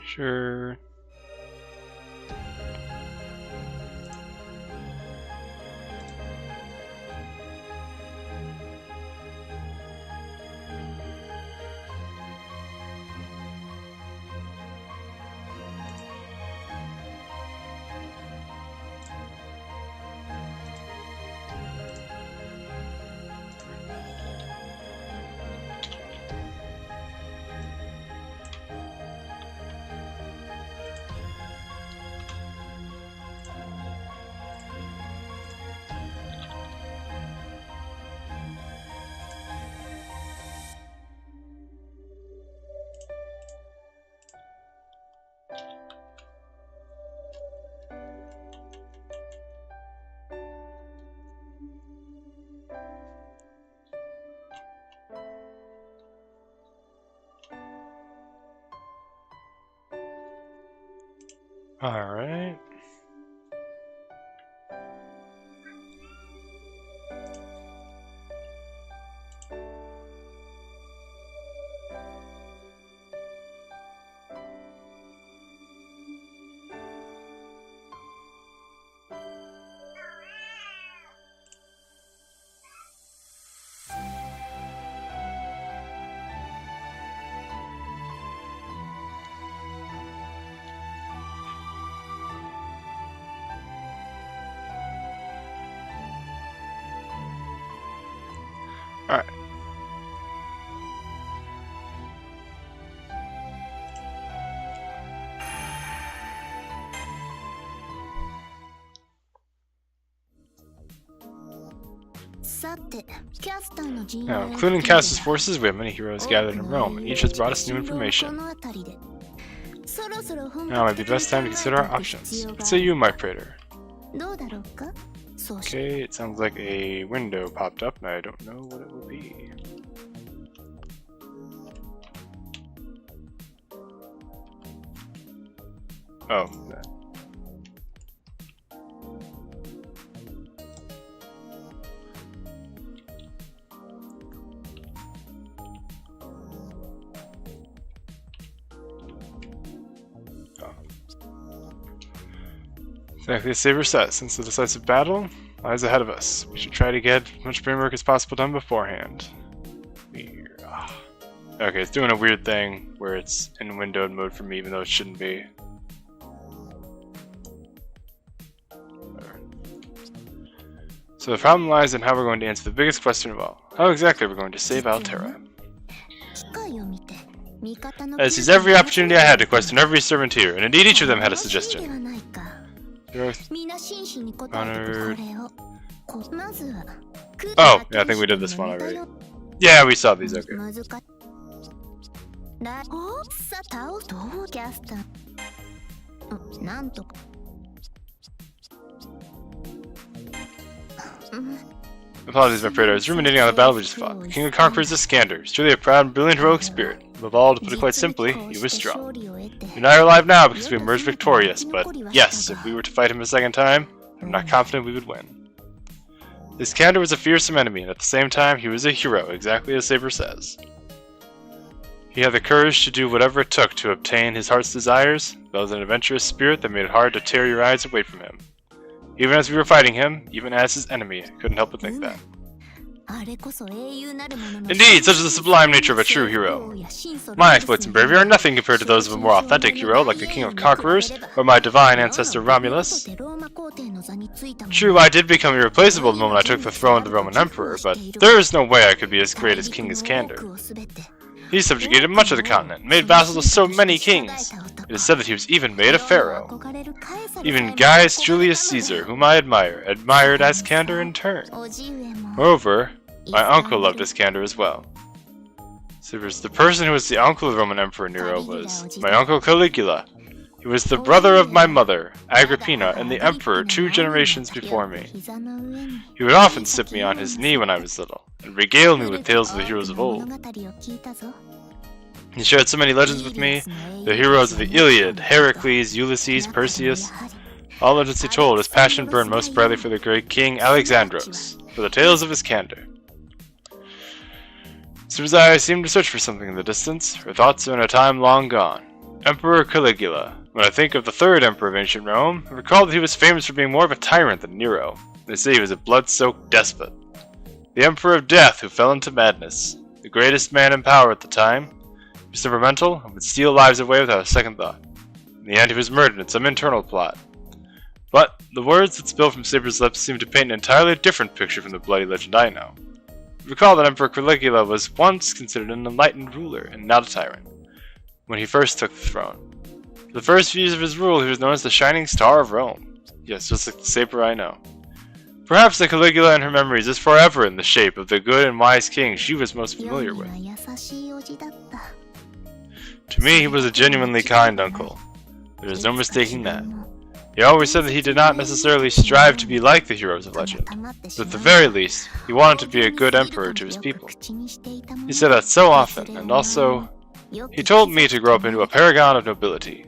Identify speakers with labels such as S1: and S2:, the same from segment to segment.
S1: Sure. Alright. Alright. Now, including Cass's forces, we have many heroes gathered in Rome, and each has brought us new information. Now might be the best time to consider our options. What say you, my praetor? Okay, it sounds like a window popped up, and I don't know what it will be. Oh, that. Exactly as Saber says, since the decisive battle lies ahead of us, we should try to get as much brain work as possible done beforehand. Okay, it's doing a weird thing where it's in windowed mode for me, even though it shouldn't be. So the problem lies in how we're going to answer the biggest question of all. How exactly are we going to save Altera? I seized every opportunity I had to question every servant here, and indeed each of them had a suggestion. Honored. Oh, yeah, I think we did this one already. Yeah, we saw these, okay. Apologies, my praetor. I was ruminating on the battle we just fought. The King of Conquerors is Scander. He's truly a proud and brilliant heroic spirit. Above all, to put it quite simply, he was strong. You and I are alive now because we emerged victorious, but yes, if we were to fight him a second time, I'm not confident we would win. This Scander was a fearsome enemy, and at the same time, he was a hero, exactly as Saber says. He had the courage to do whatever it took to obtain his heart's desires, but was an adventurous spirit that made it hard to tear your eyes away from him. Even as we were fighting him, even as his enemy, I couldn't help but think that. Indeed, such is the sublime nature of a true hero. My exploits and bravery are nothing compared to those of a more authentic hero like the King of Conquerors or my divine ancestor Romulus. True, I did become irreplaceable the moment I took the throne of the Roman Emperor, but there is no way I could be as great as King Iskander. He subjugated much of the continent, made vassals of so many kings. It is said that he was even made a pharaoh. Even Gaius Julius Caesar, whom I admired Iskander in turn. Moreover, my uncle loved Iskander as well. So the person who was the uncle of the Roman Emperor Nero was my uncle Caligula. He was the brother of my mother, Agrippina, and the emperor 2 generations before me. He would often sit me on his knee when I was little, and regale me with tales of the heroes of old. He shared so many legends with me, the heroes of the Iliad, Heracles, Ulysses, Perseus. All legends he told, his passion burned most brightly for the great king Alexandros, for the tales of Iskander. As soon as I seemed to search for something in the distance, her thoughts are in a time long gone. Emperor Caligula. When I think of the third emperor of ancient Rome, I recall that he was famous for being more of a tyrant than Nero. They say he was a blood-soaked despot. The Emperor of Death who fell into madness. The greatest man in power at the time. He was temperamental and would steal lives away without a second thought. In the end, he was murdered in some internal plot. But the words that spill from Saber's lips seem to paint an entirely different picture from the bloody legend I know. Recall that Emperor Caligula was once considered an enlightened ruler and not a tyrant, when he first took the throne. For the first few years of his rule, he was known as the Shining Star of Rome. Yes, just like the Saber I know. Perhaps the Caligula in her memories is forever in the shape of the good and wise king she was most familiar with. To me, he was a genuinely kind uncle. There is no mistaking that. He always said that he did not necessarily strive to be like the heroes of legend, but at the very least, he wanted to be a good emperor to his people. He said that so often, and also, he told me to grow up into a paragon of nobility.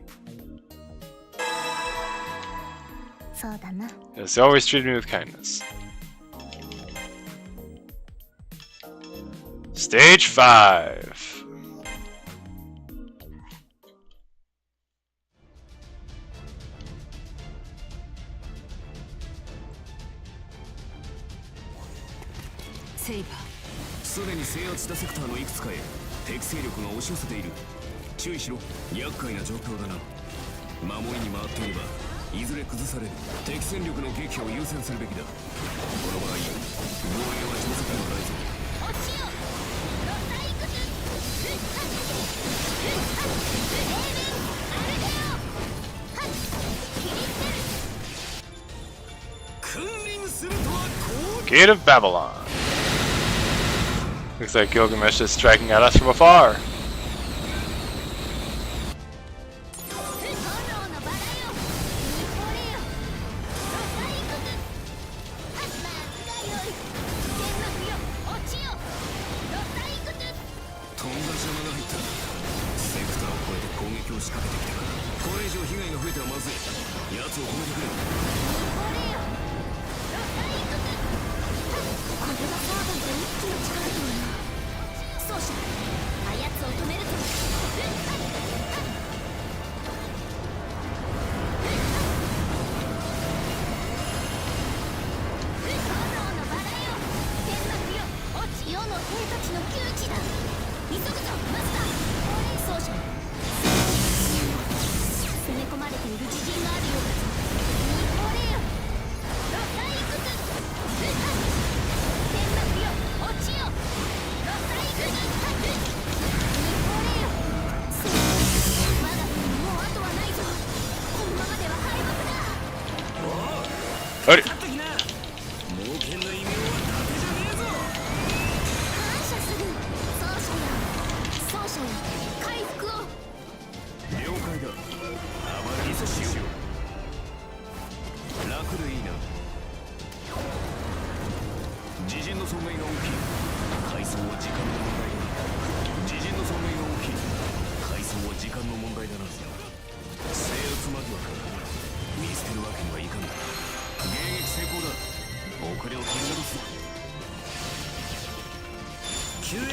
S1: Yes, he always treated me with kindness. Stage 5.
S2: セイバー、すでに制圧したセクターのいくつかへ敵勢力が押し寄せている。注意しろ、厄介な状況だな。守りに回っていればいずれ崩される。敵戦力の撃破を優先するべきだ。この場合防衛は定石のないぞ。君臨するとはこう。
S1: Gate of Babylon. Looks like Gilgamesh is striking at us from afar.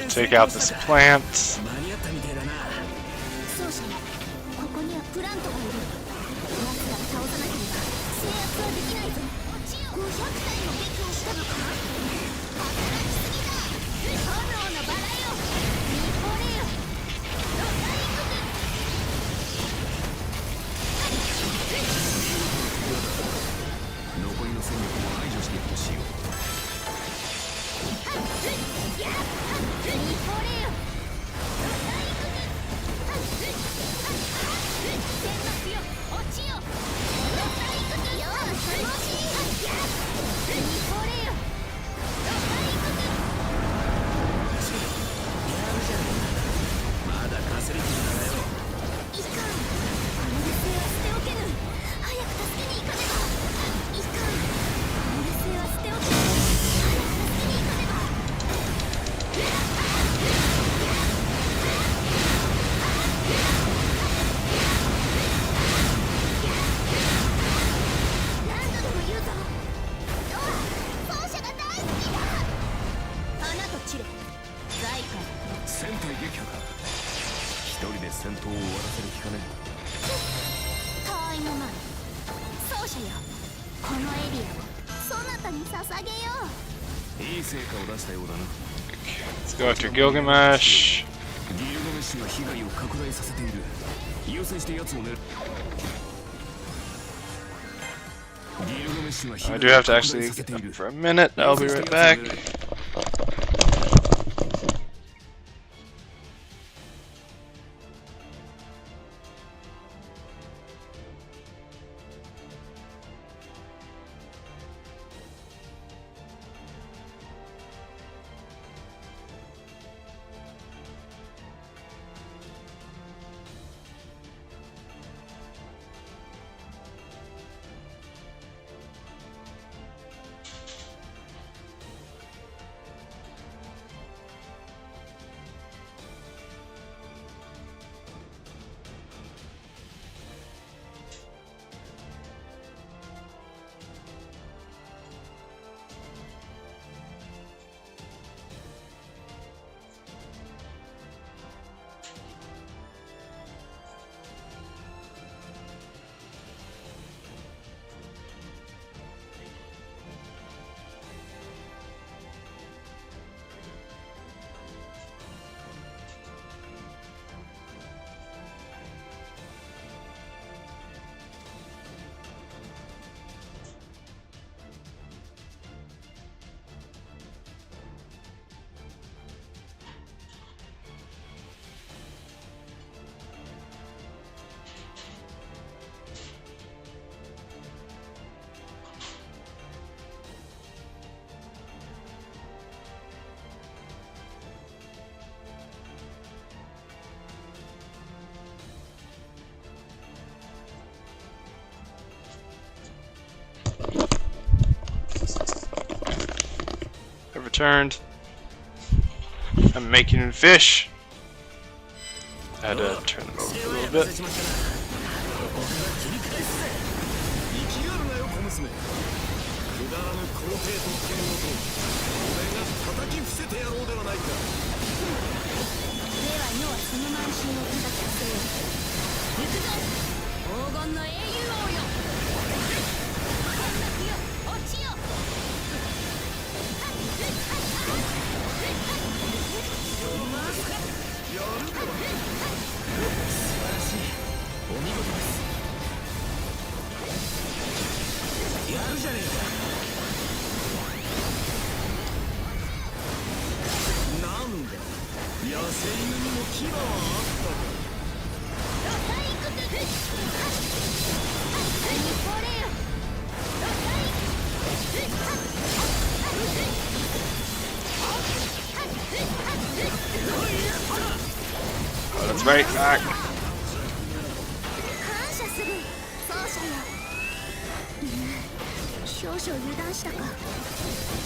S1: Take out this plant.
S2: 戦闘を終わらせる気かね。
S3: タイムマン、奏者よ、このエリアをそなたに捧げよう。
S2: いい成果を出したようだな。
S1: Let's go after Gilgamesh.
S2: ギルガメッシュが被害を拡大させている。優先して奴を狙う。
S1: I do have to actually get up for a minute. I'll be right back. I've returned. I'm making fish. I had to turn them over a little bit. 'Let's right back.
S3: 感謝する、奏者よ。少々油断したか。フ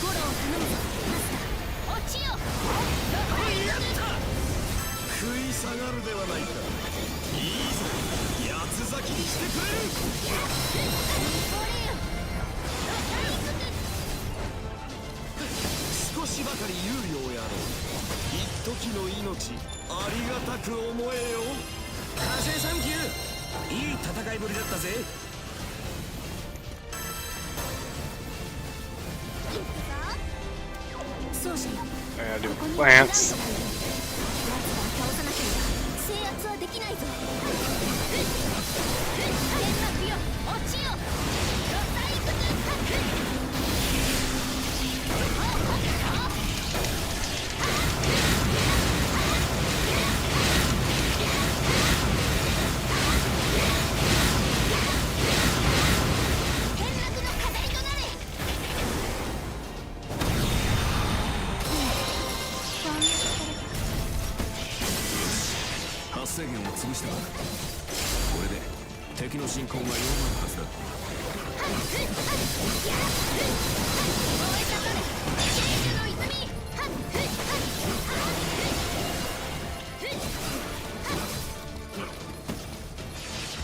S3: ォローを頼むぞ、マスター。落ちよ。
S2: 食い下がるではないか。いいぞ、八つ咲きにしてくれる。少しばかり猶予をやろう。一時の命、ありがたく思えよ。火星サンキュー、いい戦いぶりだったぜ。
S3: 奏者よ。
S1: I gotta do plants.
S3: 倒さなければ制圧はできないぞ。連絡よ、落ちよ。
S2: 発生源を潰した。これで敵の進行が弱まるはずだ。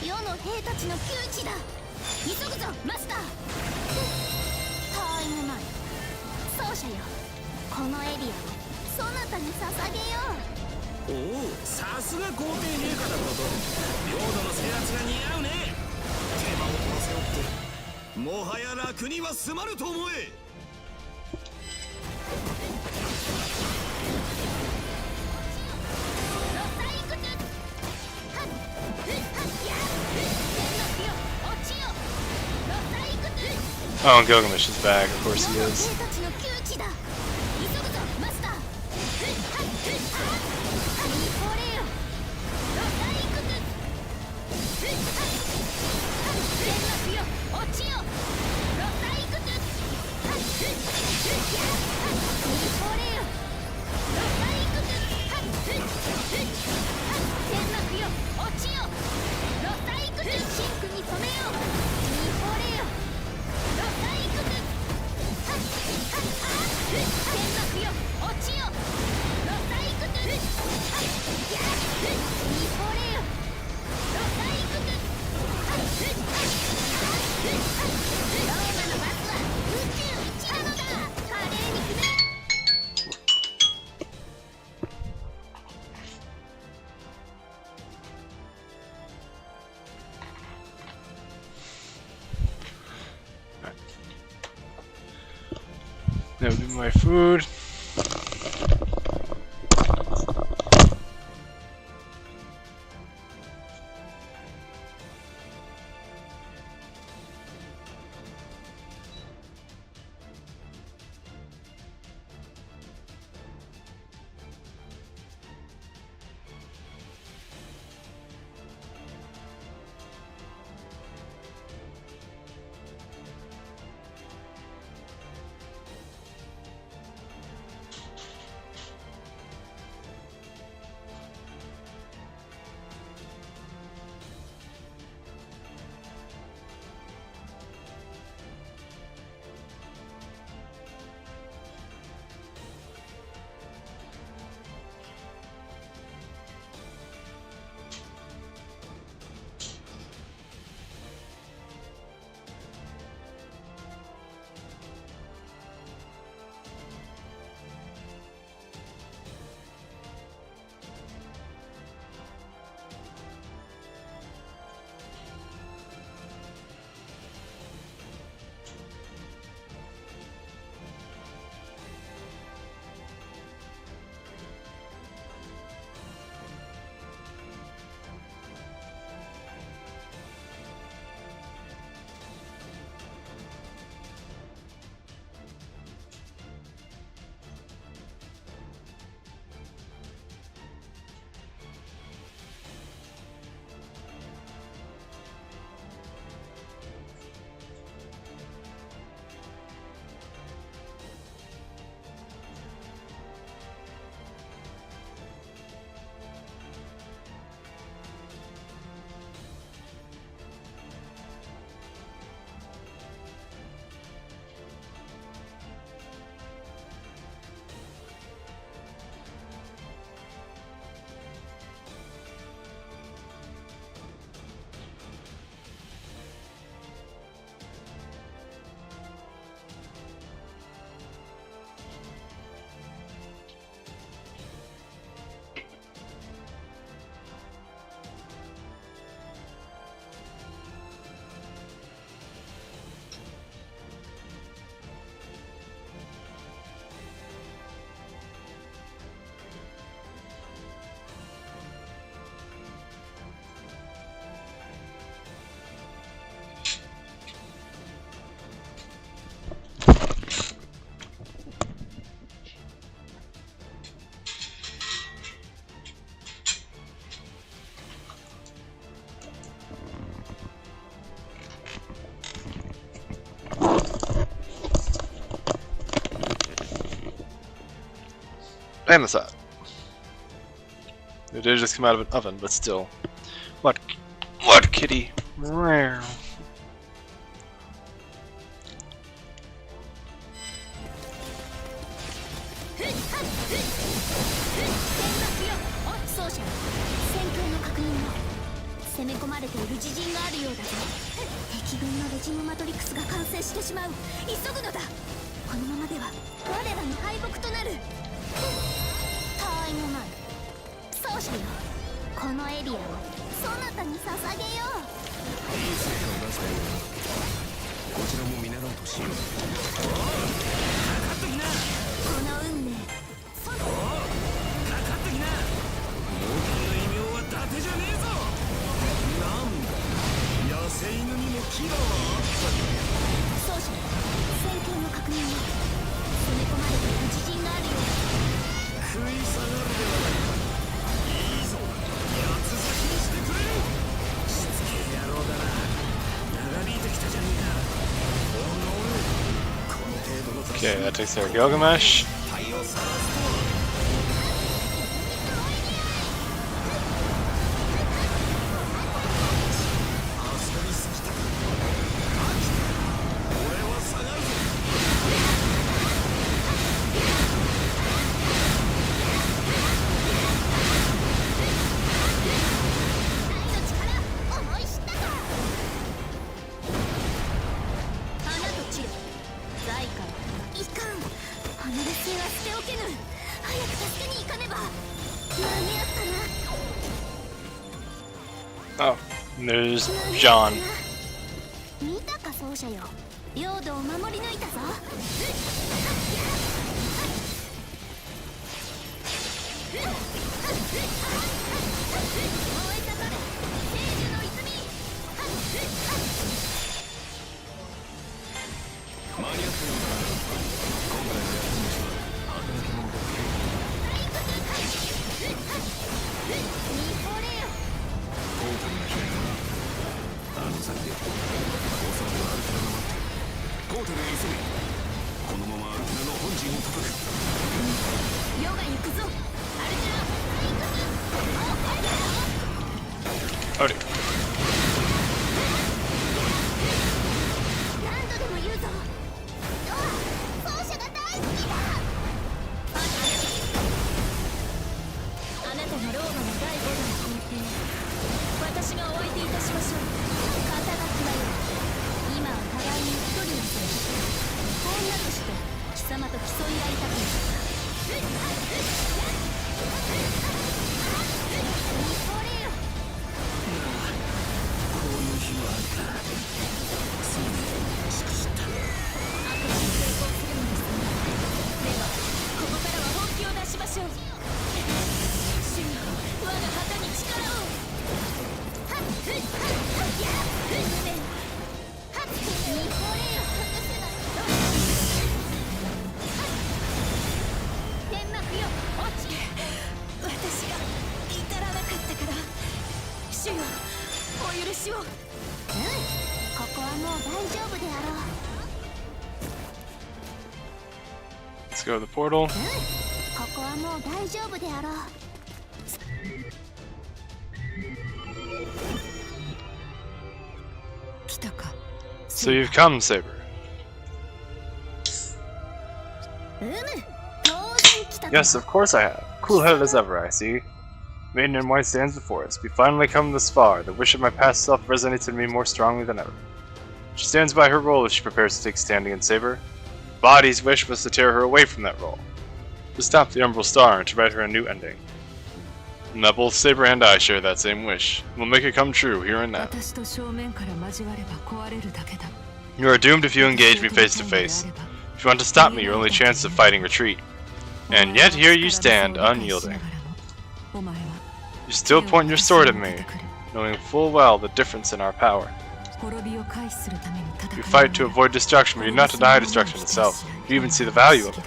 S3: 世の兵たちの窮地だ。急ぐぞ、マスター。タイムマン、奏者よ、このエリアをそなたに捧げよう。
S2: おお、さすが皇帝陛下だこと。領土の制圧が似合うね。手間を取らせよってもはや楽には済まぬと思え。
S1: Oh, Gilgamesh is back. Of course he is. Now do my food. And the side. It did just come out of an oven, but still. What kitty? Meow.
S3: 奏者よ、このエリアをそなたに捧げよう。
S2: いい成果を出したようだ。こちらも見習おうとしよう。かかってきな。
S3: この運命、その
S2: かかってきな。猛犬の異名は伊達じゃねえぞ。なんだ、野生犬にも牙はあったじゃね
S3: 奏者よ、戦況の確認を。攻め込まれている自陣があるようだ。
S2: 食い下がるではないか。いいぞ、八つ咲きにしてくれる。しつけえ野郎だな。長引いてきたじゃねえか。おのれ、この程度の雑
S1: Okay, that takes care of Gilgamesh.
S2: 体をさらすとは。焦りすぎたか。飽きた。俺は下がるぞ。
S3: 思い知ったか。花と散る財界いかん。花の杖は捨ておけぬ。早く助けに行かねば。間に合ったな。
S1: Oh, there's John.
S3: 見たか奏者よ、領土を守り抜いたぞ。燃え盛れ聖樹の泉。
S2: 間に合ったようだな。今回のやつには働き者だけ。
S3: 見惚れよ。
S2: オープンな開かな。あの先でおそらくアルテナが待ってる。ポータルへ急げ。このままアルテナの本陣を叩く。
S3: 世が行くぞ。アルテナ
S1: Howdy.
S3: 何度でも言うぞ。ドア、奏者が大好きだ。あなたがローマの第5弾皇帝、私がお相手いたしましょう。肩書きはよ、今は互いに一人の戦士。女として貴様と競い合いたくなった。見惚れよ。
S2: こういう日はあるか。そうね、しくじった。
S3: 悪魔に成功するのですね。ではここからは本気を出しましょう。主よ、我が旗に力を。はっふっはっはっやっふっめはっ見惚れよ。天幕よ、落ち。私が至らなかったから主よ、お許しを。ここはもう大丈夫であろう。
S1: Let's go to the portal.
S3: ここはもう大丈夫であろう。
S2: 来たか。
S1: So you've come, Saber.
S3: 当然来た。
S1: Yes, of course I have. Cool-headed as ever, I see. Maiden in white stands before us. We finally come this far. The wish of my past self resonates in me more strongly than ever. She stands by her role as she prepares to take standing in Saber. Body's wish was to tear her away from that role, to stop the Umbral Star and to write her a new ending. And that both Saber and I share that same wish. We'll make it come true here and now.
S4: 私と正面から交われば壊れるだけだ。
S1: You are doomed if you engage me face to face. If you want to stop me, your only chance of fighting retreat. And yet here you stand, unyielding. You still point your sword at me, knowing full well the difference in our power. You fight to avoid destruction, but you do not deny destruction itself. You even see the value of it.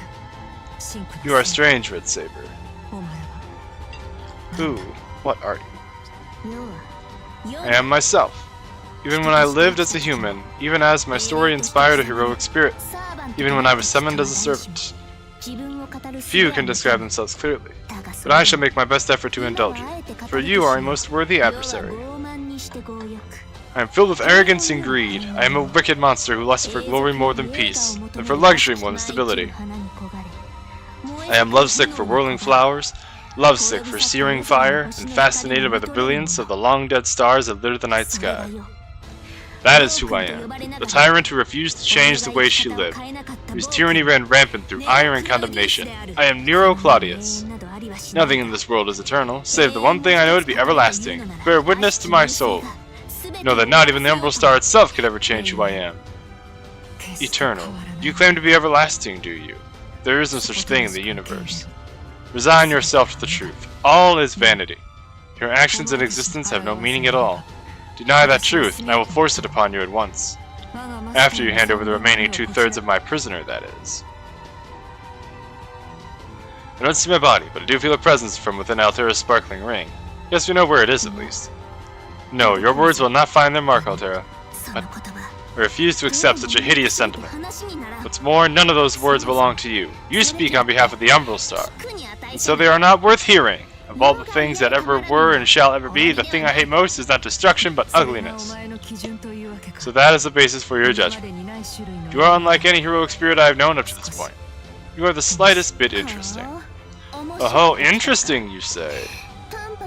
S1: You are a strange, Red Saber. Who? What are you? I am myself. Even when I lived as a human, even as my story inspired a heroic spirit, even when I was summoned as a servant. Few can describe themselves clearly, but I shall make my best effort to indulge you, for you are a most worthy adversary. I am filled with arrogance and greed. I am a wicked monster who lusts for glory more than peace, and for luxury more than stability. I am lovesick for whirling flowers, lovesick for searing fire, and fascinated by the brilliance of the long-dead stars that litter the night sky. That is who I am, the tyrant who refused to change the way she lived, whose tyranny ran rampant through ire and condemnation. I am Nero Claudius. Nothing in this world is eternal, save the one thing I know to be everlasting. Bear witness to my soul. Know that not even the Umbral Star itself could ever change who I am. Eternal. You claim to be everlasting, do you? There is no such thing in the universe. Resign yourself to the truth. All is vanity. Your actions and existence have no meaning at all. Deny that truth, and I will force it upon you at once. After you hand over the remaining 2/3 of my prisoner, that is. I don't see my body, but I do feel a presence from within Altera's sparkling ring. Yes, we know where it is, at least. No, your words will not find their mark, Altera. I refuse to accept such a hideous sentiment. What's more, none of those words belong to you. You speak on behalf of the Umbral Star, and so they are not worth hearing. Of all the things that ever were and shall ever be, the thing I hate most is not destruction, but ugliness. So that is the basis for your judgment. You are unlike any heroic spirit I have known up to this point. You are the slightest bit interesting. Oh, interesting, you say.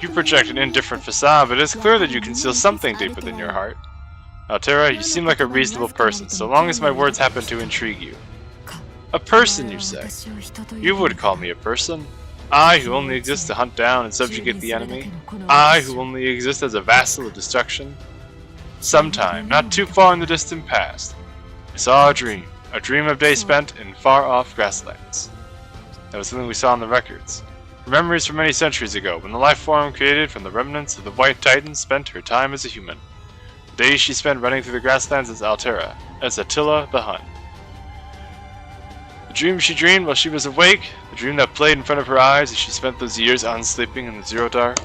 S1: You project an indifferent facade, but it is clear that you conceal something deep within your heart. Altera, you seem like a reasonable person, so long as my words happen to intrigue you. A person, you say? You would call me a person? I, who only exist to hunt down and subjugate the enemy? I, who only exist as a vassal of destruction? Sometime, not too far in the distant past, I saw a dream of days spent in far-off grasslands. That was something we saw in the records. Memories from many centuries ago, when the life form created from the remnants of the White Titan spent her time as a human. The days she spent running through the grasslands as Altera, as Extella the Hun. The dream she dreamed while she was awake, the dream that played in front of her eyes as she spent those years unsleeping in the Zero Dark.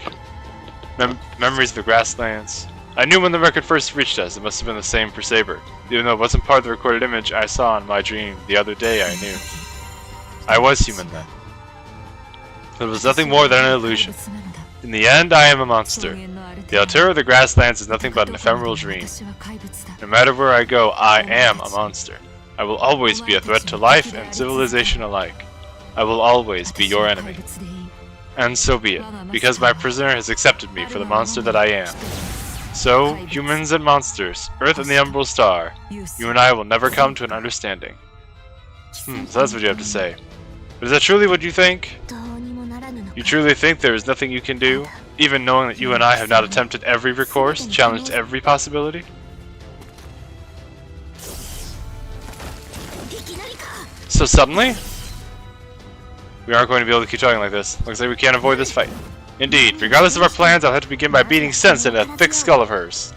S1: Memories of the grasslands. I knew when the record first reached us, it must have been the same for Saber. Even though it wasn't part of the recorded image I saw in my dream the other day, I knew. I was human then. It was nothing more than an illusion. In the end, I am a monster. The Altera of the Grasslands is nothing but an ephemeral dream. No matter where I go, I am a monster. I will always be a threat to life and civilization alike. I will always be your enemy. And so be it, because my prisoner has accepted me for the monster that I am. So, humans and monsters, Earth and the Umbral Star, you and I will never come to an understanding. So that's what you have to say. But is that truly what you think? You truly think there is nothing you can do, even knowing that you and I have not attempted every recourse, challenged every possibility? So suddenly? We aren't going to be able to keep talking like this. Looks like we can't avoid this fight. Indeed, regardless of our plans, I'll have to begin by beating sense into that thick skull of hers.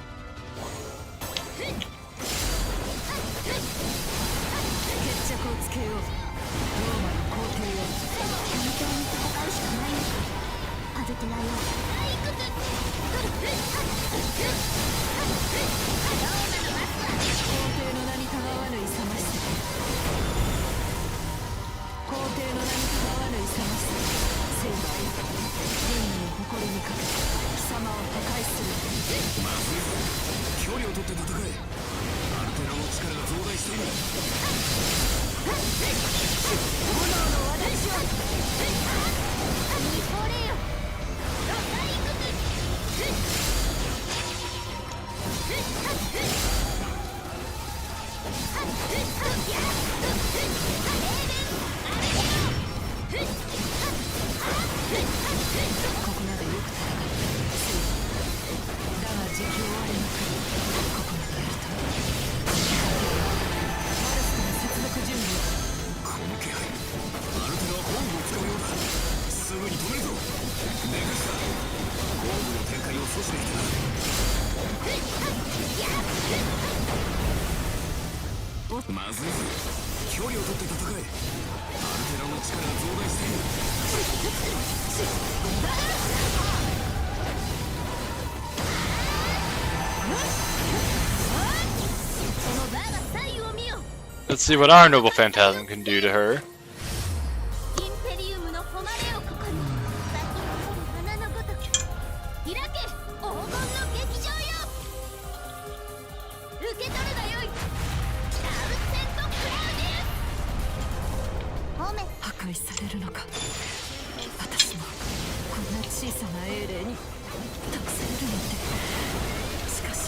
S1: Let's see what our noble phantasm can do to her.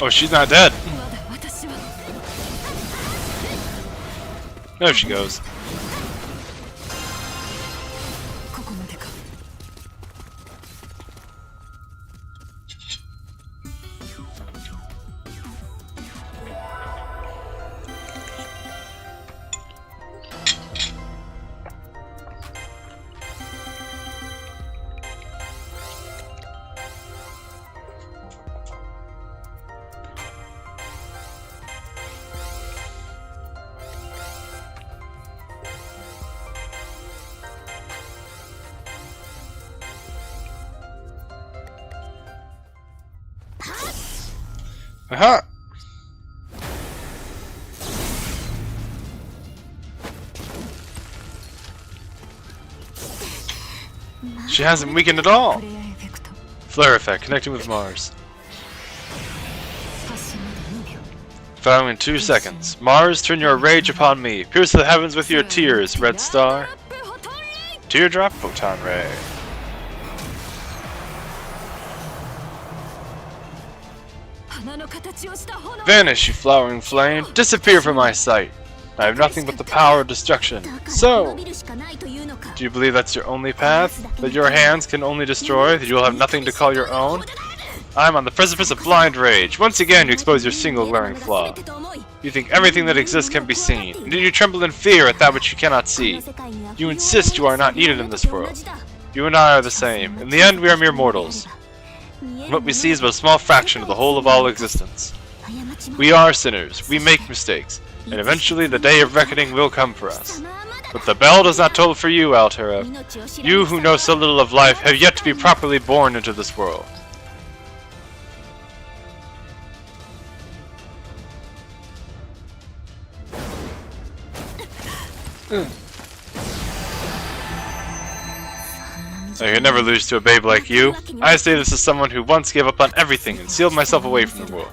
S1: Oh, she's not dead. There she goes. Aha! She hasn't weakened at all!
S4: フレアエフェクト
S1: Flare effect, connecting with Mars.
S4: 発信まで2秒
S1: Following in 2 seconds. Mars, turn your rage upon me. Pierce the heavens with your tears, Red Star. Teardrop Photon Ray. Vanish, you flowering flame. Disappear from my sight. I have nothing but the power of destruction. So, do you believe that's your only path? That your hands can only destroy? That you will have nothing to call your own? I'm on the precipice of blind rage. Once again, you expose your single glaring flaw. You think everything that exists can be seen. Indeed, you tremble in fear at that which you cannot see. You insist you are not needed in this world. You and I are the same. In the end, we are mere mortals. What we see is but a small fraction of the whole of all existence. We are sinners. We make mistakes. And eventually the day of reckoning will come for us. But the bell does not toll for you, Altera. You who know so little of life have yet to be properly born into this world. I could never lose to a babe like you. I say this as someone who once gave up on everything and sealed myself away from the world.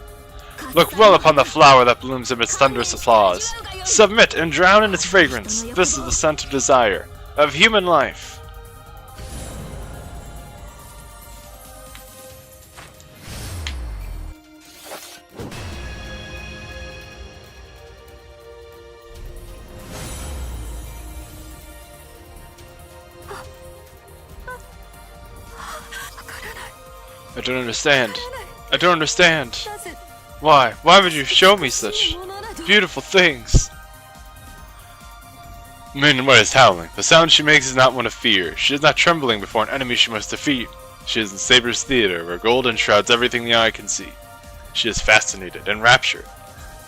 S1: Look well upon the flower that blooms amidst thunderous applause. Submit and drown in its fragrance. This is the scent of desire, of human life. I don't understand. I don't understand. Why? Why would you show me such beautiful things? Minwa is howling. The sound she makes is not one of fear. She is not trembling before an enemy she must defeat. She is in Saber's theater, where gold enshrouds everything the eye can see. She is fascinated, enraptured,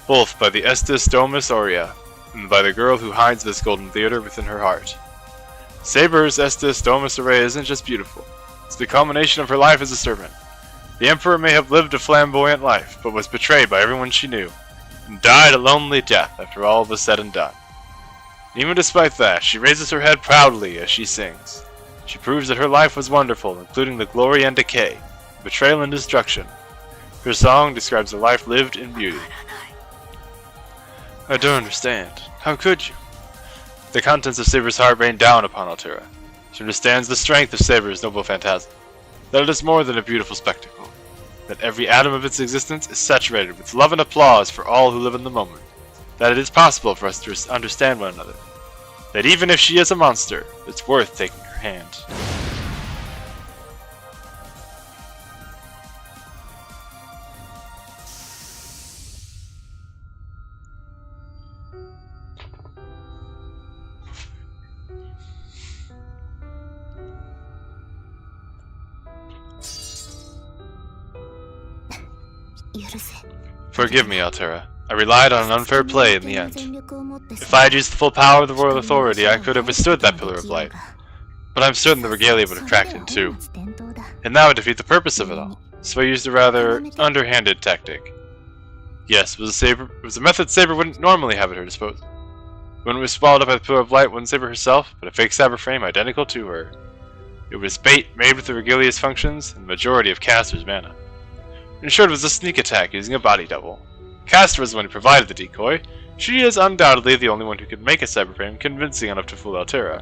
S1: both by the Estes Domus Aurea, and by the girl who hides this golden theater within her heart. Saber's Estes Domus Aurea isn't just beautiful. It's the culmination of her life as a servant. The Emperor may have lived a flamboyant life, but was betrayed by everyone she knew, and died a lonely death after all was said and done. Even despite that, she raises her head proudly as she sings. She proves that her life was wonderful, including the glory and decay, betrayal and destruction. Her song describes a life lived in beauty. I don't understand. How could you? The contents of Saber's heart rain down upon Altera. She understands the strength of Saber's noble phantasm, that it is more than a beautiful spectacle, that every atom of its existence is saturated with love and applause for all who live in the moment, that it is possible for us to understand one another, that even if she is a monster, it's worth taking her hand. Forgive me, Altera. I relied on an unfair play in the end. If I had used the full power of the royal authority, I could have withstood that pillar of light. But I'm certain the regalia would have cracked in too. And that would defeat the purpose of it all. So I used a rather underhanded tactic. Yes, it was a method Saber wouldn't normally have at her disposal. When it was swallowed up by the pillar of light, wasn't Saber herself, but a fake cyber frame identical to her. It was bait made with the regalia's functions and the majority of Castor's mana. In short, it was a sneak attack using a body double. Castor was the one who provided the decoy. She is undoubtedly the only one who could make a cyberframe convincing enough to fool Altera.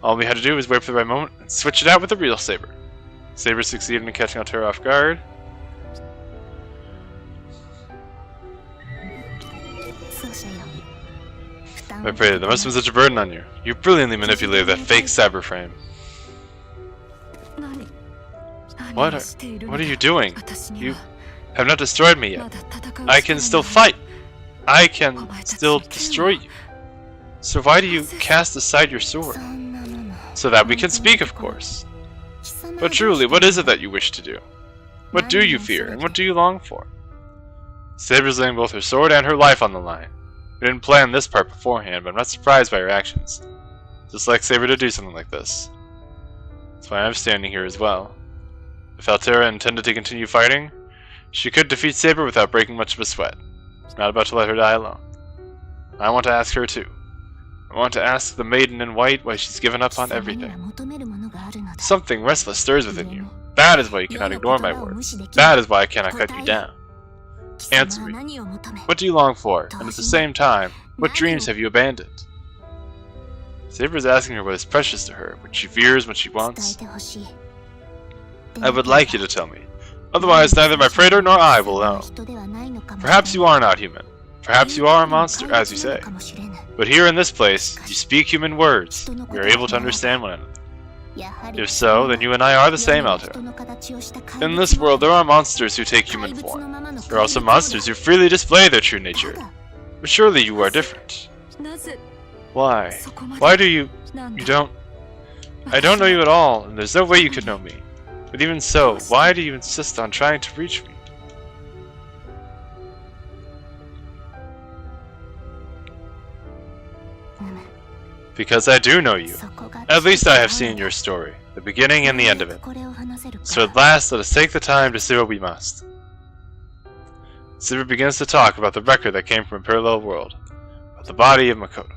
S1: All we had to do was wait for the right moment and switch it out with a real Saber. Saber succeeded in catching Altera off guard. I pray that must have been such a burden on you. You brilliantly manipulated that fake cyberframe. What are you doing? You have not destroyed me yet. I can still fight. I can still destroy you. So why do you cast aside your sword? So that we can speak, of course. But truly, what is it that you wish to do? What do you fear, and what do you long for? Saber's laying both her sword and her life on the line. We didn't plan this part beforehand, but I'm not surprised by her actions. Just like Saber to do something like this. That's why I'm standing here as well. If Altera intended to continue fighting, She could defeat Saber without breaking much of a sweat. I'm not about to let her die alone. I want to ask her too. I want to ask the maiden in white why she's given up on everything. Something restless stirs within you. That is why you cannot ignore my words. That is why I cannot cut you down. Answer me. What do you long for? And at the same time, what dreams have you abandoned? Saber is asking her what is precious to her, what she fears, what she wants. I would like you to tell me. Otherwise, neither my praetor nor I will know. Perhaps you are not human. Perhaps you are a monster, as you say. But here in this place, you speak human words. We are able to understand one another. If so, then you and I are the same, Altair. In this world, there are monsters who take human form. There are also monsters who freely display their true nature. But surely you are different. Why? Why do you don't... I don't know you at all, and there's no way you could know me. But even so, why do you insist on trying to reach me? Because I do know you. At least I have seen your story, the beginning and the end of it. So at last, let us take the time to say what we must. Saber begins to talk about the record that came from a parallel world, about the body of Makoto.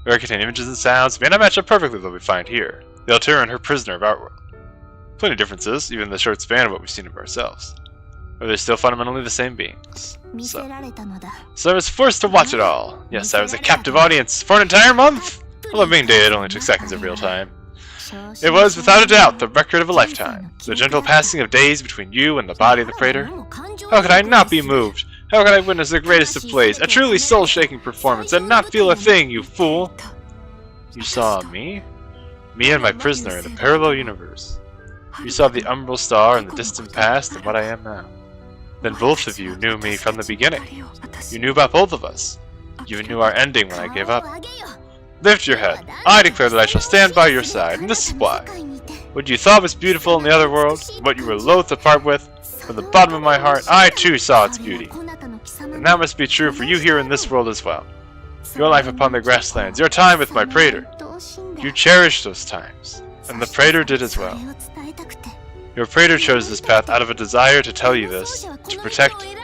S1: The record contains images and sounds may not match up perfectly with what we find here, the Altair and her prisoner of our world. Plenty of differences, even in the short span of what we've seen of ourselves. But they're still fundamentally the same beings. So I was forced to watch it all. Yes, I was a captive audience for an entire month! Although being dated only took seconds of real time. It was, without a doubt, the record of a lifetime. The gentle passing of days between you and the body of the praetor. How could I not be moved? How could I witness the greatest of plays, a truly soul-shaking performance, and not feel a thing, you fool? You saw me? Me and my prisoner in a parallel universe. You saw the umbral star in the distant past and what I am now. Then both of you knew me from the beginning. You knew about both of us. You even knew our ending when I gave up. Lift your head. I declare that I shall stand by your side, and this is why. What you thought was beautiful in the other world, what you were loath to part with, from the bottom of my heart, I too saw its beauty. And that must be true for you here in this world as well. Your life upon the grasslands, your time with my praetor. You cherished those times, and the praetor did as well. Your praetor chose this path out of a desire to tell you this, to protect you.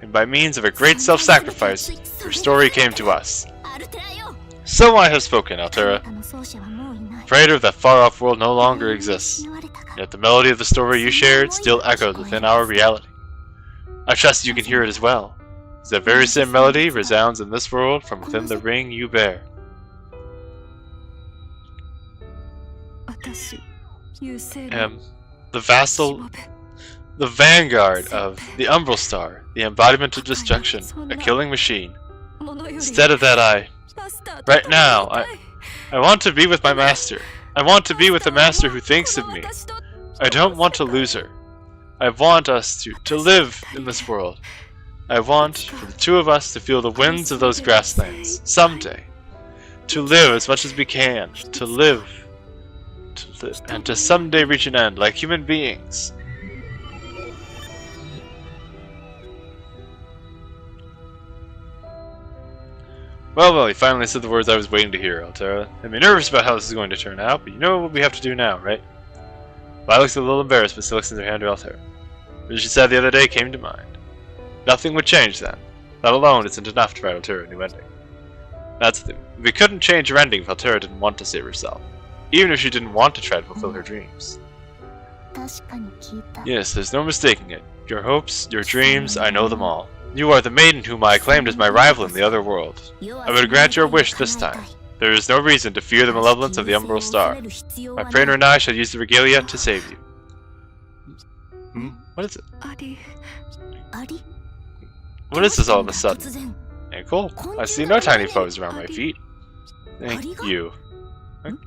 S1: And by means of a great self-sacrifice, your story came to us. So I have spoken, Altera. Praetor of that far-off world no longer exists, yet the melody of the story you shared still echoes within our reality. I trust you can hear it as well, as that very same melody resounds in this world from within the ring you bear. The vassal, the vanguard of the Umbral Star, the embodiment of destruction, a killing machine. Instead of that, right now, I want to be with my master. I want to be with the master who thinks of me. I don't want to lose her. I want us to live in this world. I want for the two of us to feel the winds of those grasslands, someday. To live as much as we can, to live, and to someday reach an end like human beings. Well, he finally said the words I was waiting to hear, Altera. I'm nervous about how this is going to turn out, but you know what we have to do now, right? Vi looks a little embarrassed, but still extends her hand to Altera. What she said the other day came to mind. Nothing would change then. That alone isn't enough to write Altera a new ending. That's the thing. We couldn't change her ending if Altera didn't want to save herself. Even if she didn't want to try to fulfill her dreams. Yes, there's no mistaking it. Your hopes, your dreams, I know them all. You are the maiden whom I claimed as my rival in the other world. I would grant your wish this time. There is no reason to fear the malevolence of the Umbral Star. My praetor and I shall use the regalia to save you. What is it? What is this all of a sudden? Ankle? I see no tiny foes around my feet. Thank you. Could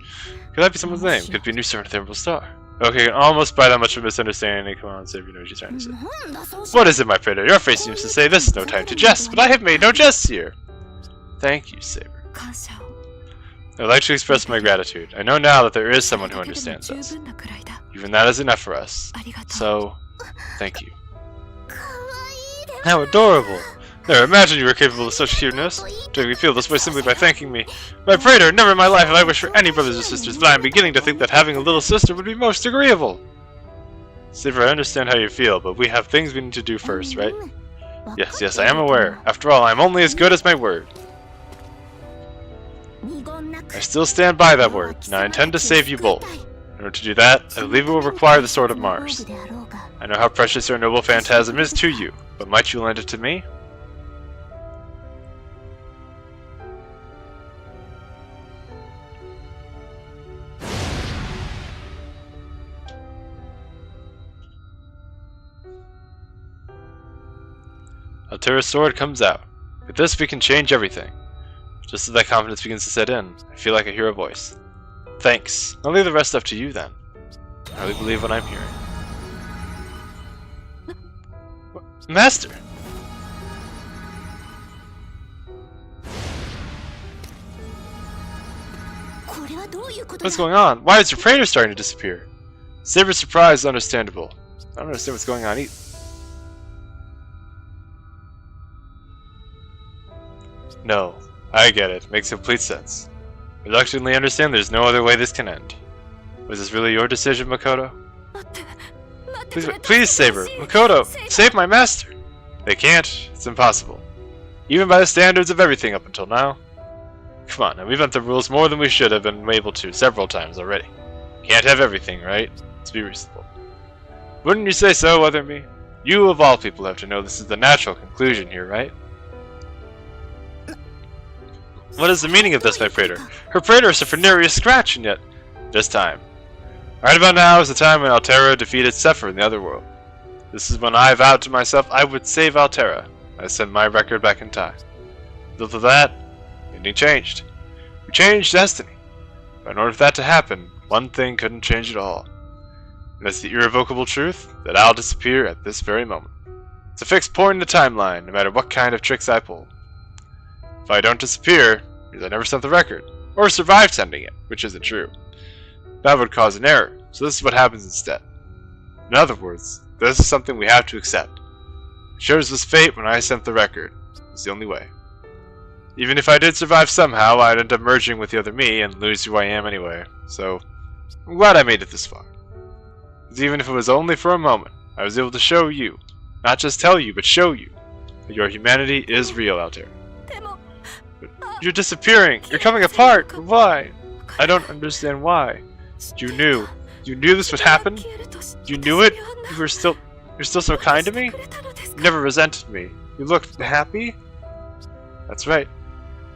S1: that be someone's name? Could be a new servant of the Umbral Star. Okay, I can almost buy that much of a misunderstanding. Come on, Saber, you know what you're trying to say. What is it, my praetor? Your face seems to say this is no time to jest, but I have made no jests here. Thank you, Saber. I would like to express my gratitude. I know now that there is someone who understands us. Even that is enough for us. So, thank you. How adorable! Never imagined you were capable of such cuteness. Doing me feel this way simply by thanking me. My praetor, never in my life have I wished for any brothers or sisters, but I am beginning to think that having a little sister would be most agreeable. Saber, I understand how you feel, but we have things we need to do first, right? Yes, I am aware. After all, I'm only as good as my word. I still stand by that word, and I intend to save you both. In order to do that, I believe it will require the Sword of Mars. I know how precious your noble phantasm is to you, but might you lend it to me? Altera's sword comes out. With this, we can change everything. Just as that confidence begins to set in, I feel like I hear a voice. Thanks. I'll leave the rest up to you then. I really believe what I'm hearing. Master! What's going on? Why is your praetor starting to disappear? Saber's surprise is understandable. I don't understand what's going on either. No, I get it. Makes complete sense. Reluctantly understand there's no other way this can end. Was this really your decision, Makoto? Please, Saber! Makoto! Save my master! They can't. It's impossible. Even by the standards of everything up until now. Come on, now we've bent the rules more than we should have been able to several times already. Can't have everything, right? Let's be reasonable. Wouldn't you say so, Otherme? You of all people have to know this is the natural conclusion here, right? What is the meaning of this, my praetor? Her praetor is a Fenarius scratch, and yet... Just time. Right about now is the time when Altera defeated Sepher in the other world. This is when I vowed to myself I would save Altera. I sent my record back in time. Built of that, the ending changed. We changed destiny. But in order for that to happen, one thing couldn't change at all. And that's the irrevocable truth that I'll disappear at this very moment. It's a fixed point in the timeline, no matter what kind of tricks I pull. If I don't disappear, because I never sent the record, or survived sending it, which isn't true. That would cause an error, so this is what happens instead. In other words, this is something we have to accept. I chose this fate when I sent the record. It's the only way. Even if I did survive somehow, I'd end up merging with the other me and lose who I am anyway, so I'm glad I made it this far. Because even if it was only for a moment, I was able to show you, not just tell you, but show you, that your humanity is real out there. You're disappearing! You're coming apart! Why? I don't understand why. You knew. You knew this would happen? You knew it? You're still so kind to me? You never resented me. You looked happy? That's right.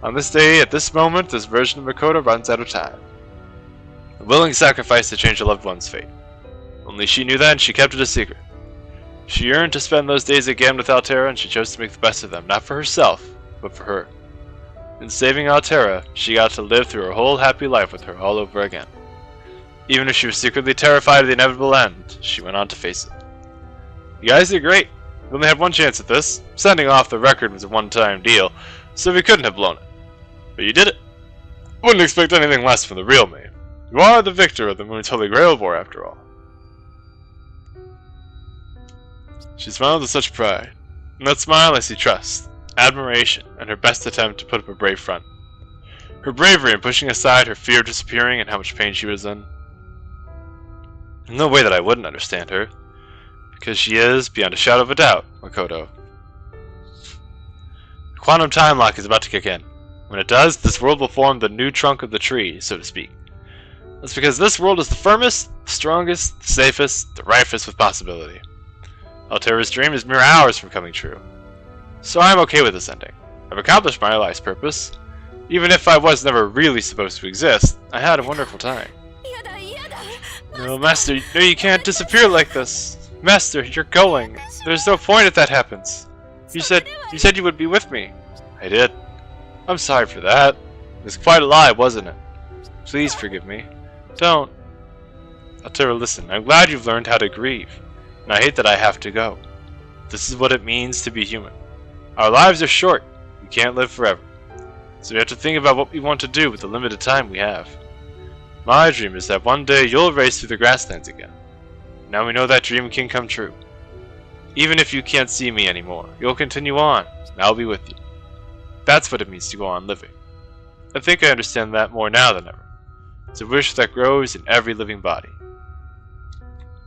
S1: On this day, at this moment, this version of Makoto runs out of time. A willing sacrifice to change a loved one's fate. Only she knew that and she kept it a secret. She yearned to spend those days again with Altera and she chose to make the best of them, not for herself, but for her. In saving Altera, she got to live through her whole happy life with her all over again. Even if she was secretly terrified of the inevitable end, she went on to face it. You guys did great. We only had one chance at this. Sending off the record was a one-time deal, so we couldn't have blown it. But you did it. Wouldn't expect anything less from the real me. You are the victor of the Moon's Holy Grail War, after all. She smiled with such pride. In that smile I see trust, admiration, and her best attempt to put up a brave front. Her bravery in pushing aside her fear of disappearing and how much pain she was in. No way that I wouldn't understand her, because she is, beyond a shadow of a doubt, Makoto. The quantum time lock is about to kick in. When it does, this world will form the new trunk of the tree, so to speak. That's because this world is the firmest, the strongest, the safest, the rifest with possibility. Altera's dream is mere hours from coming true. So I'm okay with this ending. I've accomplished my life's purpose. Even if I was never really supposed to exist, I had a wonderful time. No, Master, no, you can't disappear like this. Master, you're going. There's no point if that happens. You said you would be with me. I did. I'm sorry for that. It was quite a lie, wasn't it? Please forgive me. Don't. Altera, listen, I'm glad you've learned how to grieve. And I hate that I have to go. This is what it means to be human. Our lives are short. We can't live forever. So we have to think about what we want to do with the limited time we have. My dream is that one day you'll race through the grasslands again. Now we know that dream can come true. Even if you can't see me anymore, you'll continue on, and I'll be with you. That's what it means to go on living. I think I understand that more now than ever. It's a wish that grows in every living body.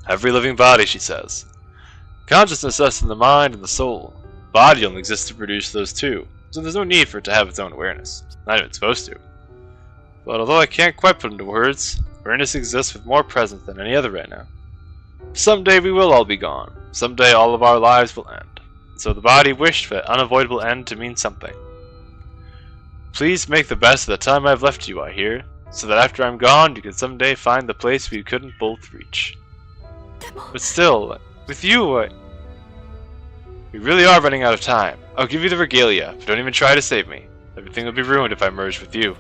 S1: Every living body, she says. Consciousness rests in the mind and the soul. Body only exists to produce those two, so there's no need for it to have its own awareness. Not even supposed to. But although I can't quite put into words, awareness exists with more presence than any other right now. Someday we will all be gone. Someday all of our lives will end. So the body wished for that unavoidable end to mean something. Please make the best of the time I've left you, I hear, so that after I'm gone you can someday find the place we couldn't both reach. But still, with you, we really are running out of time. I'll give you the regalia, but don't even try to save me. Everything will be ruined if I merge with you.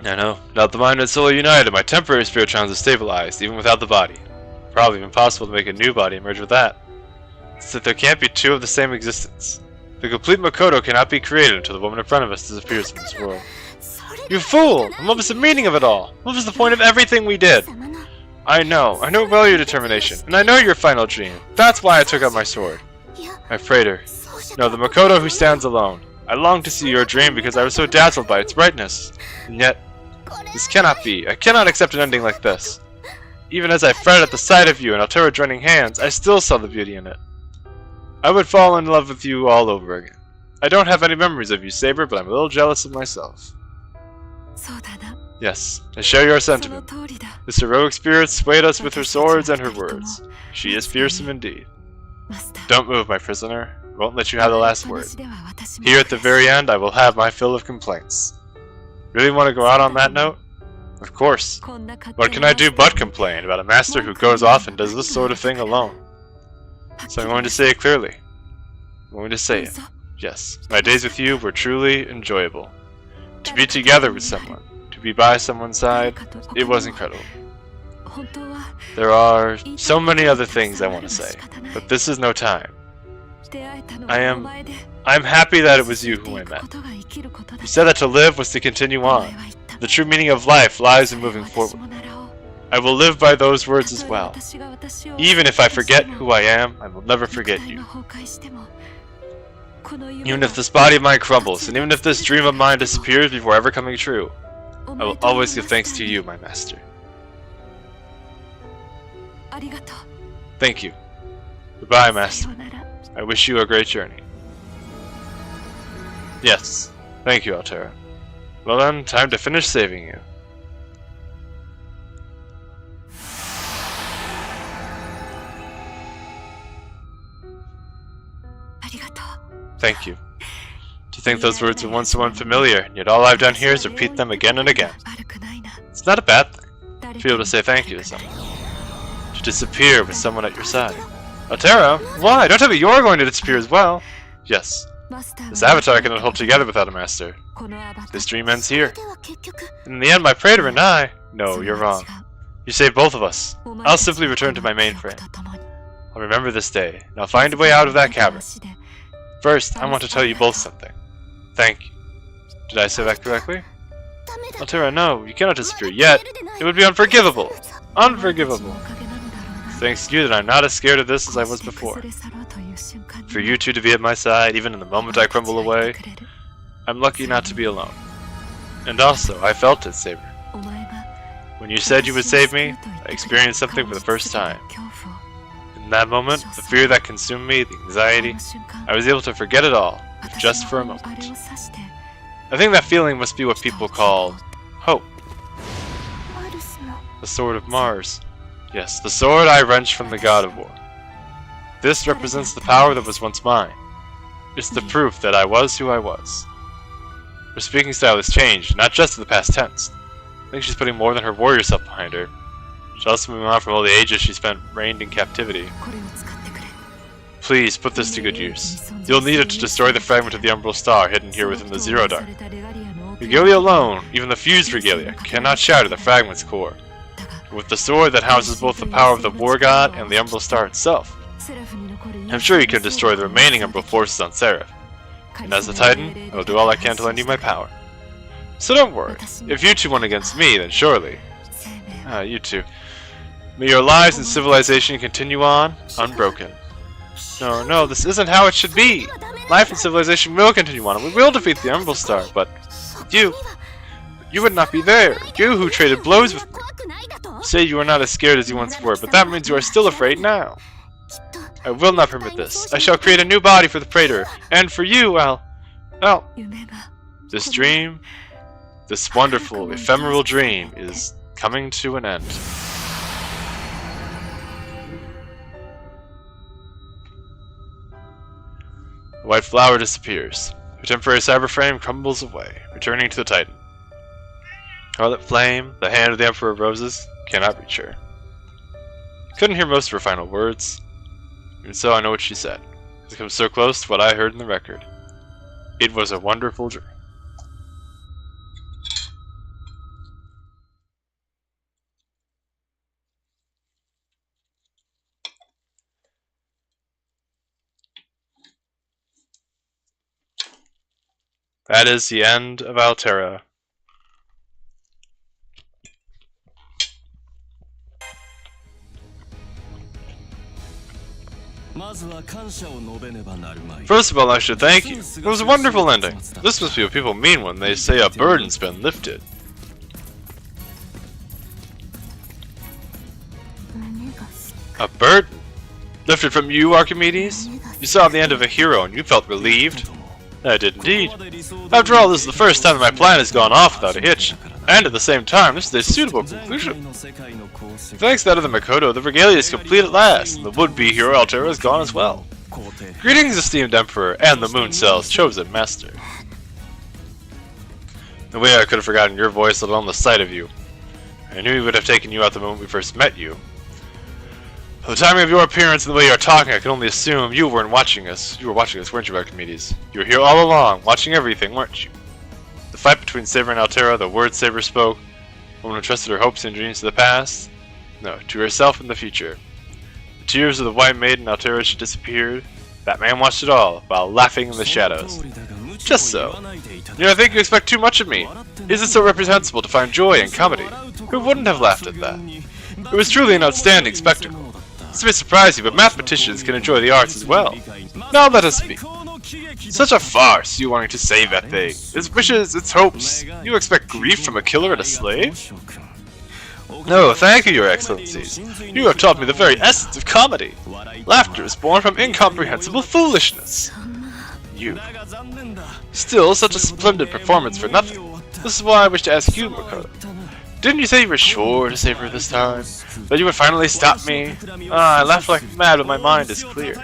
S1: I know. Now that the mind and soul are united, my temporary spirit trance is stabilized, even without the body. Probably even possible to make a new body and merge with that. It's that there can't be two of the same existence. The complete Makoto cannot be created until the woman in front of us disappears from this world. You fool! And what was the meaning of it all? What was the point of everything we did? I know well your determination, and I know your final dream. That's why I took out my sword. I prayed her. No, the Makoto who stands alone. I longed to see your dream because I was so dazzled by its brightness. And yet, this cannot be. I cannot accept an ending like this. Even as I fretted at the sight of you and Altera joining hands, I still saw the beauty in it. I would fall in love with you all over again. I don't have any memories of you, Saber, but I'm a little jealous of myself. Yes, I share your sentiment. This heroic spirit swayed us with her swords and her words. She is fearsome indeed. Don't move, my prisoner. I won't let you have the last word. Here at the very end, I will have my fill of complaints. Really want to go out on that note? Of course. What can I do but complain about a master who goes off and does this sort of thing alone? So I'm going to say it clearly. I'm going to say it. Yes, my days with you were truly enjoyable. To be together with someone, to be by someone's side, it was incredible. There are so many other things I want to say, but this is no time. I'm happy that it was you who I met. You said that to live was to continue on. The true meaning of life lies in moving forward. I will live by those words as well. Even if I forget who I am, I will never forget you. Even if this body of mine crumbles, and even if this dream of mine disappears before ever coming true, I will always give thanks to you, my master. Thank you. Goodbye, master. I wish you a great journey. Yes. Thank you, Altera. Well then, time to finish saving you. Thank you. To think those words were once so unfamiliar, and yet all I've done here is repeat them again and again. It's not a bad thing to be able to say thank you to someone. To disappear with someone at your side. Altera? Why? Don't tell me you're going to disappear as well! Yes. This avatar cannot hold together without a master. This dream ends here. In the end, my praetor and I... No, you're wrong. You saved both of us. I'll simply return to my mainframe. I'll remember this day, and I'll find a way out of that cavern. First, I want to tell you both something. Thank you. Did I say that correctly? Altera, no, you cannot disappear yet. It would be unforgivable. Unforgivable. Thanks to you that I'm not as scared of this as I was before. For you two to be at my side, even in the moment I crumble away, I'm lucky not to be alone. And also, I felt it, Saber. When you said you would save me, I experienced something for the first time. In that moment, the fear that consumed me, the anxiety, I was able to forget it all, if just for a moment. I think that feeling must be what people call hope. The Sword of Mars. Yes, the sword I wrenched from the god of war. This represents the power that was once mine. It's the proof that I was who I was. Her speaking style has changed, not just in the past tense. I think she's putting more than her warrior self behind her. She's also moving on from all the ages she spent reigned in captivity. Please, put this to good use. You'll need it to destroy the fragment of the Umbral Star hidden here within the Zero Dark. Regalia alone, even the fused Regalia, cannot shatter the fragment's core. With the sword that houses both the power of the War God and the Umbral Star itself, I'm sure you can destroy the remaining Umbral forces on Seraph. And as the Titan, I will do all I can to lend you my power. So don't worry. If you two won against me, then surely... you two. May your lives and civilization continue on, unbroken. No, this isn't how it should be! Life and civilization will continue on, and we will defeat the Umbral Star, but you. You would not be there. You who traded blows with me. Say you are not as scared as you once were, but that means you are still afraid now. I will not permit this. I shall create a new body for the Praetor, and for you, well, this dream, this wonderful, ephemeral dream, is coming to an end. The white flower disappears. The temporary cyber frame crumbles away, returning to the Titan. Scarlet Flame, the hand of the Emperor of Roses, cannot reach her. I couldn't hear most of her final words, and so I know what she said. It comes so close to what I heard in the record. It was a wonderful dream. That is the end of Altera. First of all, I should thank you. It was a wonderful ending. This must be what people mean when they say a burden's been lifted. A burden? Lifted from you, Archimedes? You saw the end of a hero and you felt relieved? I did indeed. After all, this is the first time that my plan has gone off without a hitch. And at the same time, this is a suitable conclusion. Thanks to that of the Makoto, the regalia is complete at last, and the would-be hero Altera is gone as well. Greetings, esteemed Emperor, and the Moon Cell's chosen master. The way I could have forgotten your voice, let alone the sight of you. I knew we would have taken you out the moment we first met you. For the timing of your appearance and the way you are talking, I can only assume you weren't watching us. You were watching us, weren't you, Archimedes? You were here all along, watching everything, weren't you? The fight between Saber and Altera, the words Saber spoke, a woman who trusted her hopes and dreams to the past? No, to herself in the future. The tears of the White Maiden, Altera, she disappeared. That man watched it all, while laughing in the shadows. Just so. I think you expect too much of me. Is it so reprehensible to find joy in comedy? Who wouldn't have laughed at that? It was truly an outstanding spectacle. This may surprise you, but mathematicians can enjoy the arts as well. Now let us speak. Such a farce, you wanting to save that thing. Its wishes, its hopes. You expect grief from a killer and a slave? No, thank you, your excellencies. You have taught me the very essence of comedy. Laughter is born from incomprehensible foolishness. You. Still, such a splendid performance for nothing. This is why I wish to ask you, Makoto. Didn't you say you were sure to save her this time? That you would finally stop me? I laughed like mad, but my mind is clear.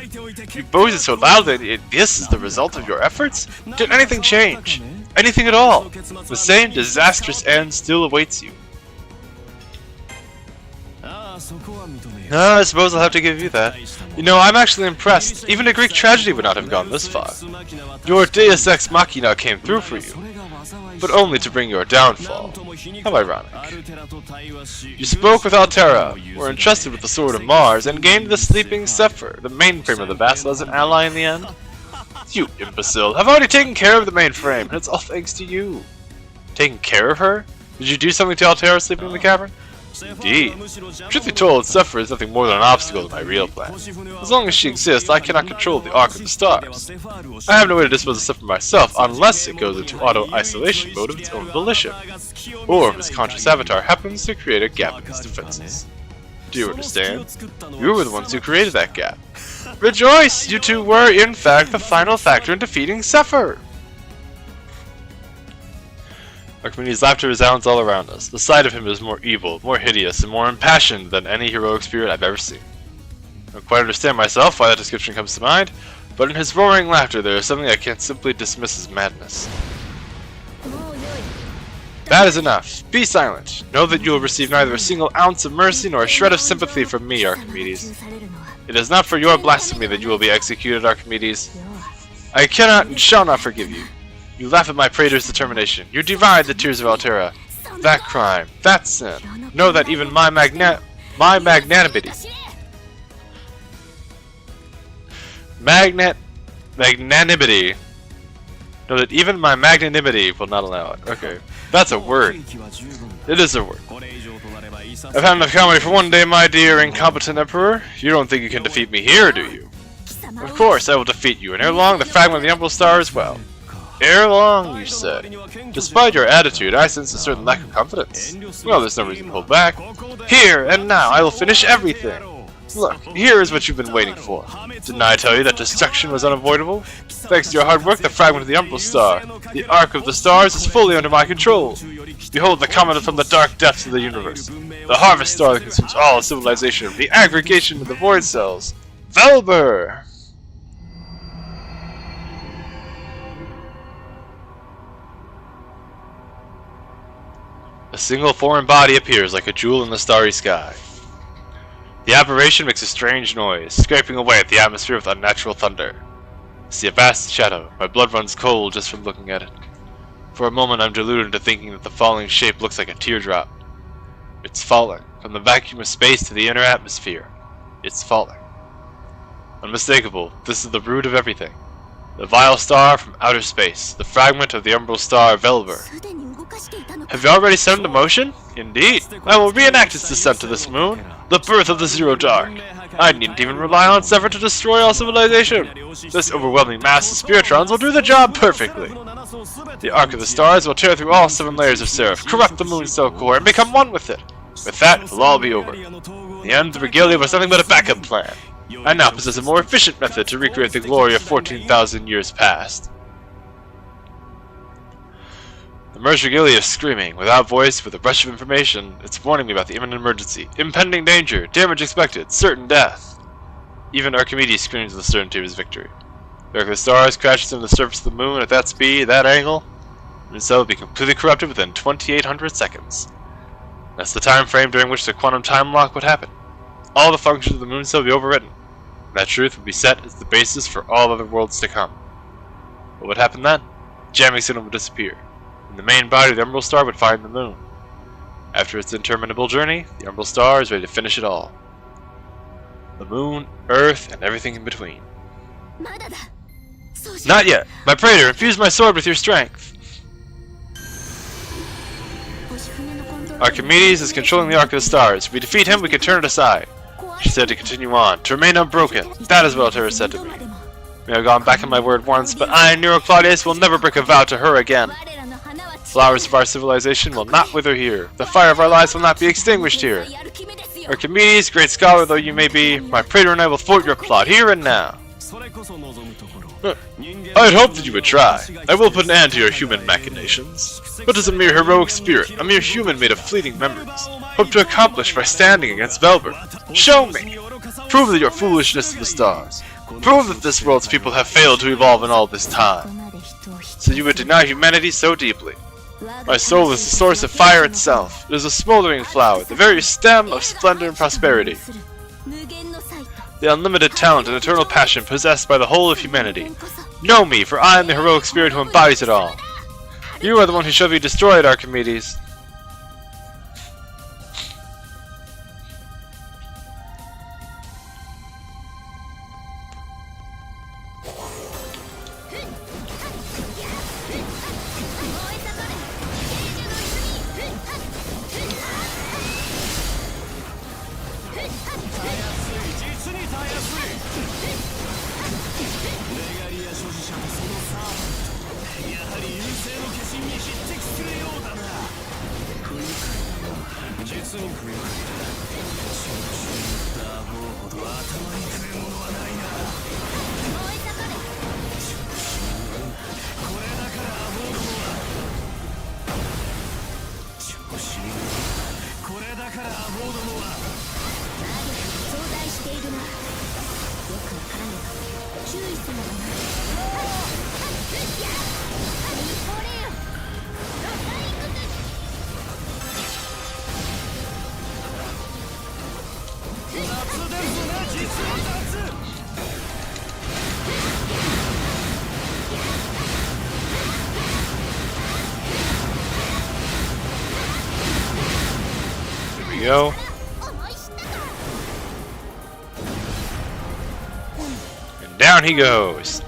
S1: You boasted so loudly that this is the result of your efforts? Did anything change? Anything at all? The same disastrous end still awaits you. I suppose I'll have to give you that. You know, I'm actually impressed. Even a Greek tragedy would not have gone this far. Your Deus Ex Machina came through for you, but only to bring your downfall. How ironic. You spoke with Altera, were entrusted with the Sword of Mars, and gained the Sleeping Zephyr, the mainframe of the Vassal, as an ally in the end? You imbecile, have already taken care of the mainframe, and it's all thanks to you. Taking care of her? Did you do something to Altera sleeping in the cavern? Indeed. Truth be told, Zephyr is nothing more than an obstacle to my real plan. As long as she exists, I cannot control the arc of the stars. I have no way to dispose of Zephyr myself unless it goes into auto-isolation mode of its own volition, or if its conscious avatar happens to create a gap in its defenses. Do you understand? You were the ones who created that gap. Rejoice! You two were, in fact, the final factor in defeating Zephyr! Archimedes' laughter resounds all around us. The sight of him is more evil, more hideous, and more impassioned than any heroic spirit I've ever seen. I don't quite understand myself why that description comes to mind, but in his roaring laughter there is something I can't simply dismiss as madness. That is enough. Be silent. Know that you will receive neither a single ounce of mercy nor a shred of sympathy from me, Archimedes. It is not for your blasphemy that you will be executed, Archimedes. I cannot and shall not forgive you. You laugh at my praetor's determination. You deride the tears of Altera. That crime, that sin. Know that even my magnanimity Know that even my magnanimity will not allow it. Okay, that's a word. It is a word. I've had enough comedy for one day, my dear incompetent Emperor. You don't think you can defeat me here, do you? Of course, I will defeat you, and ere long the fragment of the Emerald Star as well. Ere long, you say. Despite your attitude, I sense a certain lack of confidence. Well, there's no reason to hold back. Here and now, I will finish everything. Look, here is what you've been waiting for. Didn't I tell you that destruction was unavoidable? Thanks to your hard work, the fragment of the Umbral Star, the Arc of the Stars, is fully under my control. Behold the comet from the dark depths of the universe, the Harvest Star that consumes all civilization, the aggregation of the Void Cells. Velber! A single foreign body appears like a jewel in the starry sky. The aberration makes a strange noise, scraping away at the atmosphere with unnatural thunder. I see a vast shadow. My blood runs cold just from looking at it. For a moment I'm deluded into thinking that the falling shape looks like a teardrop. It's falling. From the vacuum of space to the inner atmosphere. It's falling. Unmistakable, this is the root of everything. The vile star from outer space, the fragment of the Umbral Star Velber. Have you already set into motion? Indeed. I will reenact its descent to this moon, the birth of the Zero Dark. I needn't even rely on Sever to destroy all civilization. This overwhelming mass of spiritrons will do the job perfectly. The Arc of the Stars will tear through all 7 layers of Seraph, corrupt the moon cell core, and become one with it. With that, it'll all be over. In the end, the regalia was nothing but a backup plan. I now possess a more efficient method to recreate the glory of 14,000 years past. The merged regalia is screaming, without voice, with a rush of information. It's warning me about the imminent emergency, impending danger, damage expected, certain death. Even Archimedes screams with the certainty of his victory. The Arc of the Stars crashes into the surface of the moon at that speed, that angle, and so will be completely corrupted within 2,800 seconds. That's the time frame during which the quantum time lock would happen. All the functions of the moon cell will be overwritten. And that truth would be set as the basis for all other worlds to come. What would happen then? The jamming signal would disappear, and the main body of the Umbral Star would find the moon. After its interminable journey, the Umbral Star is ready to finish it all. The moon, Earth, and everything in between. Not yet! My Praetor, infuse my sword with your strength! Archimedes is controlling the Arc of the Stars. If we defeat him, we can turn it aside. She said to continue on, to remain unbroken. That is what Altera said to me. May have gone back on my word once, but I, Nero Claudius, will never break a vow to her again. Flowers of our civilization will not wither here. The fire of our lives will not be extinguished here. Archimedes, great scholar though you may be, my Praetor and I will thwart your plot here and now. I had hoped that you would try. I will put an end to your human machinations. What is a mere heroic spirit, a mere human made of fleeting memories, hope to accomplish by standing against Velber? Show me! Prove that your foolishness to the stars. Prove that this world's people have failed to evolve in all this time. So you would deny humanity so deeply. My soul is the source of fire itself. It is a smoldering flower, the very stem of splendor and prosperity. The unlimited talent and eternal passion possessed by the whole of humanity. Know me, for I am the heroic spirit who embodies it all. You are the one who shall be destroyed, Archimedes. Go. And down he goes.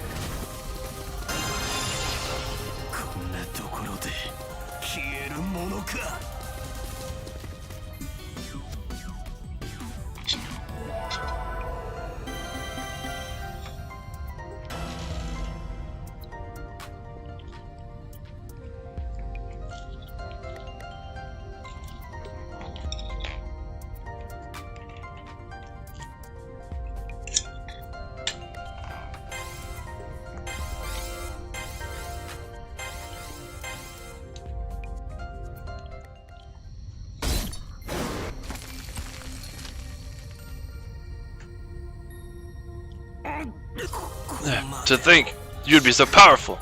S1: To think you'd be so powerful.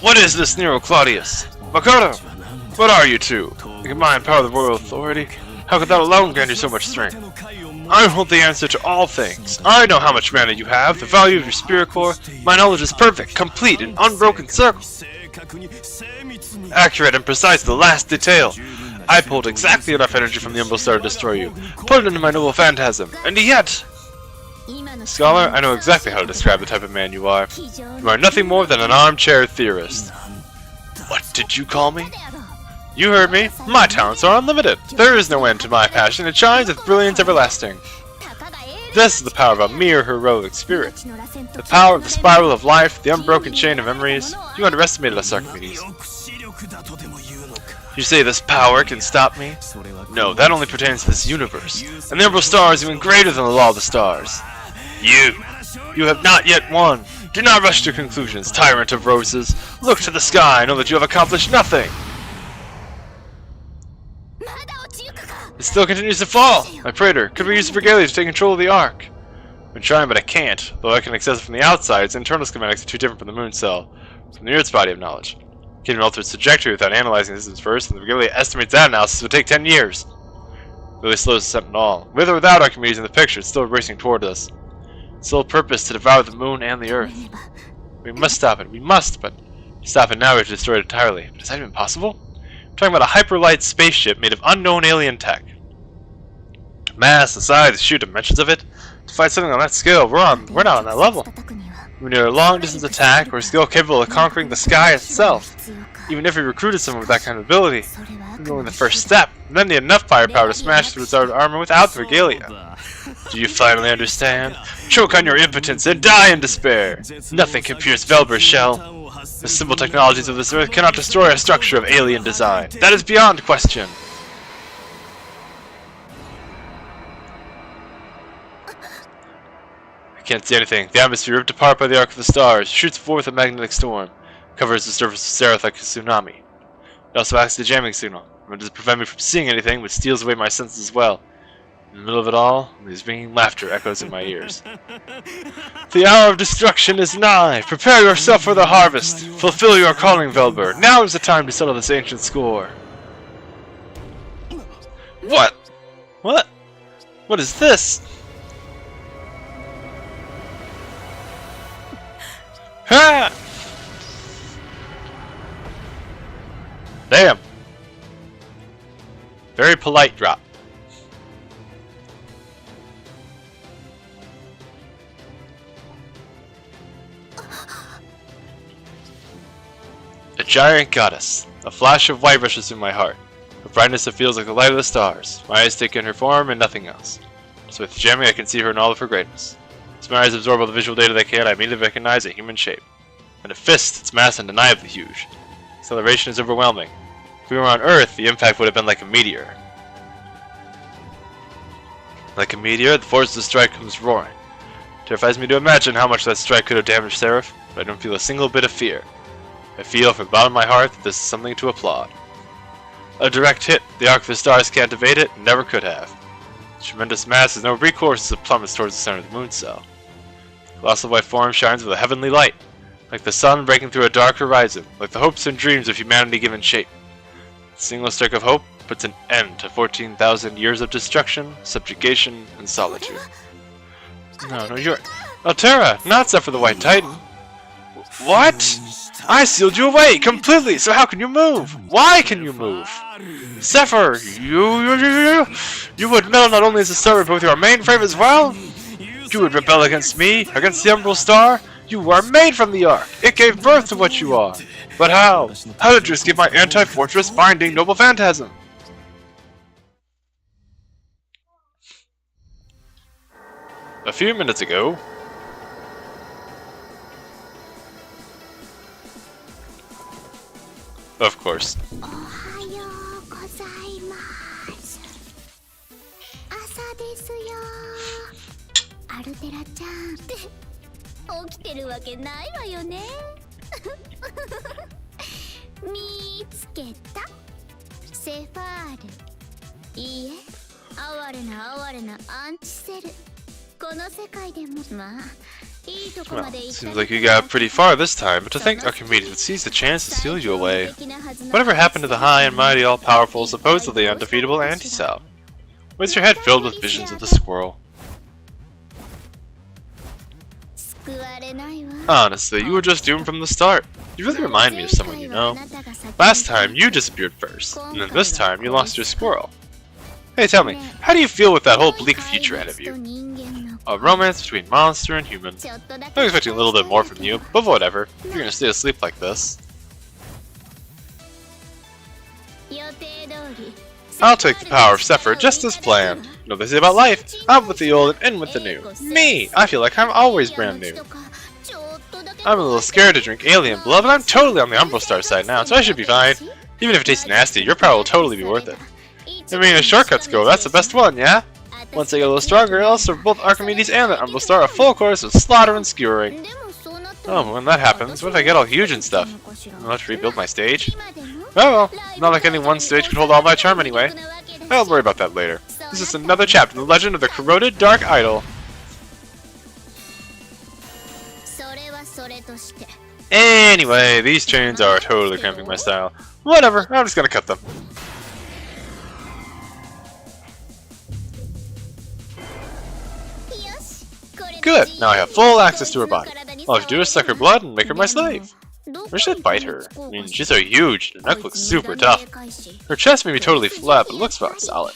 S1: What is this Nero Claudius? Makoto! What are you two? You combine power of the royal authority? How could that alone grant you so much strength? I hold the answer to all things. I know how much mana you have, the value of your spirit core. My knowledge is perfect, complete, an unbroken circle. Accurate and precise to the last detail. I pulled exactly enough energy from the Umbral Star to destroy you. Put it into my noble phantasm. And yet... Scholar, I know exactly how to describe the type of man you are. You are nothing more than an armchair theorist. What did you call me? You heard me. My talents are unlimited. There is no end to my passion. It shines with brilliance everlasting. This is the power of a mere heroic spirit. The power of the spiral of life, the unbroken chain of memories. You underestimated us, Archimedes. You say this power can stop me? No, that only pertains to this universe. And the Umbral Star is even greater than the law of the stars. You have not yet won. Do not rush to conclusions, tyrant of roses. Look to the sky, know that you have accomplished nothing. It still continues to fall! My praetor, could we use the regalia to take control of the Ark? I've been trying, but I can't. Though I can access it from the outside, its internal schematics are too different from the moon cell, from the Earth's body of knowledge. Can't even alter its trajectory without analyzing the systems first, and the regalia estimates that analysis would take 10 years. Really slow as something all. With or without Archimedes in the picture, it's still racing toward us. Its sole purpose to devour the moon and the Earth. We must stop it. We must, but to stop it now we have to destroy it entirely. But is that even possible? I'm talking about a hyperlight spaceship made of unknown alien tech. Mass, the size, the sheer dimensions of it. To fight something on that scale, we're not on that level. We need a long-distance attack or a skill capable of conquering the sky itself. Even if we recruited someone with that kind of ability, we're only the first step, and then need enough firepower to smash through its armor without the regalia. Do you finally understand? Choke on your impotence and die in despair! Nothing can pierce Velber's shell. The simple technologies of this earth cannot destroy a structure of alien design. That is beyond question. I can't see anything. The atmosphere ripped apart by the arc of the stars shoots forth a magnetic storm, covers the surface of Seraph like a tsunami. It also acts as a jamming signal. It doesn't prevent me from seeing anything, but steals away my senses as well. In the middle of it all, his ringing laughter echoes in my ears. The hour of destruction is nigh. Prepare yourself for the harvest. Fulfill your calling, Velber. Now is the time to settle this ancient score. What? What? What is this? Ha! Damn. Very polite drop. A giant goddess. A flash of white rushes through my heart. A brightness that feels like the light of the stars. My eyes take in her form and nothing else. So with jamming I can see her in all of her greatness. As my eyes absorb all the visual data they can, I immediately recognize a human shape. And a fist, its mass undeniably huge. Acceleration is overwhelming. If we were on Earth, the impact would have been like a meteor. Like a meteor, the force of the strike comes roaring. It terrifies me to imagine how much that strike could have damaged Seraph, but I don't feel a single bit of fear. I feel from the bottom of my heart that this is something to applaud. A direct hit. The arc of the stars can't evade it, and never could have. Its tremendous mass has no recourse as it plummets towards the center of the moon cell. The colossal white form shines with a heavenly light, like the sun breaking through a dark horizon, like the hopes and dreams of humanity given shape. A single stroke of hope puts an end to 14,000 years of destruction, subjugation, and solitude. No, you're... Altera, not Zephyr the White Titan. What? I sealed you away completely, so how can you move? Why can you move? Zephyr, you would meddle not only as a servant, but with your mainframe as well? You would rebel against me, against the Umbral Star? You were made from the Ark. It gave birth to what you are. But how? How did you escape my anti-fortress binding noble phantasm? A few minutes ago... Of course. Well, seems like you got pretty far this time, but to think Archimedes would seize the chance to steal you away. Whatever happened to the high and mighty, all-powerful, supposedly undefeatable anti-self? Was your head filled with visions of the squirrel? Honestly, you were just doomed from the start. You really remind me of someone you know. Last time, you disappeared first, and then this time, you lost your squirrel. Hey, tell me, how do you feel with that whole bleak future ahead of you? A romance between monster and human. I'm expecting a little bit more from you, but whatever, if you're gonna stay asleep like this. I'll take the power of Sephiroth just as planned. You know what they say about life, out with the old and in with the new. Me! I feel like I'm always brand new. I'm a little scared to drink alien blood, but I'm totally on the Umbral Star side now, so I should be fine. Even if it tastes nasty, your power will totally be worth it. I mean, as shortcuts go, that's the best one, yeah? Once I get a little stronger, I'll serve both Archimedes and the Umbral Star a full course of slaughter and skewering. Oh, when that happens, what if I get all huge and stuff? I'll have to rebuild my stage. Oh well, not like any one stage could hold all my charm anyway. I'll worry about that later. This is another chapter in the legend of the corroded Dark Idol. Anyway, these chains are totally cramping my style. Whatever, I'm just gonna cut them. Good, now I have full access to her body. All I have to do is suck her blood and make her my slave. Or should I bite her? I mean, she's so huge, her neck looks super tough. Her chest may be totally flat, but it looks rock solid.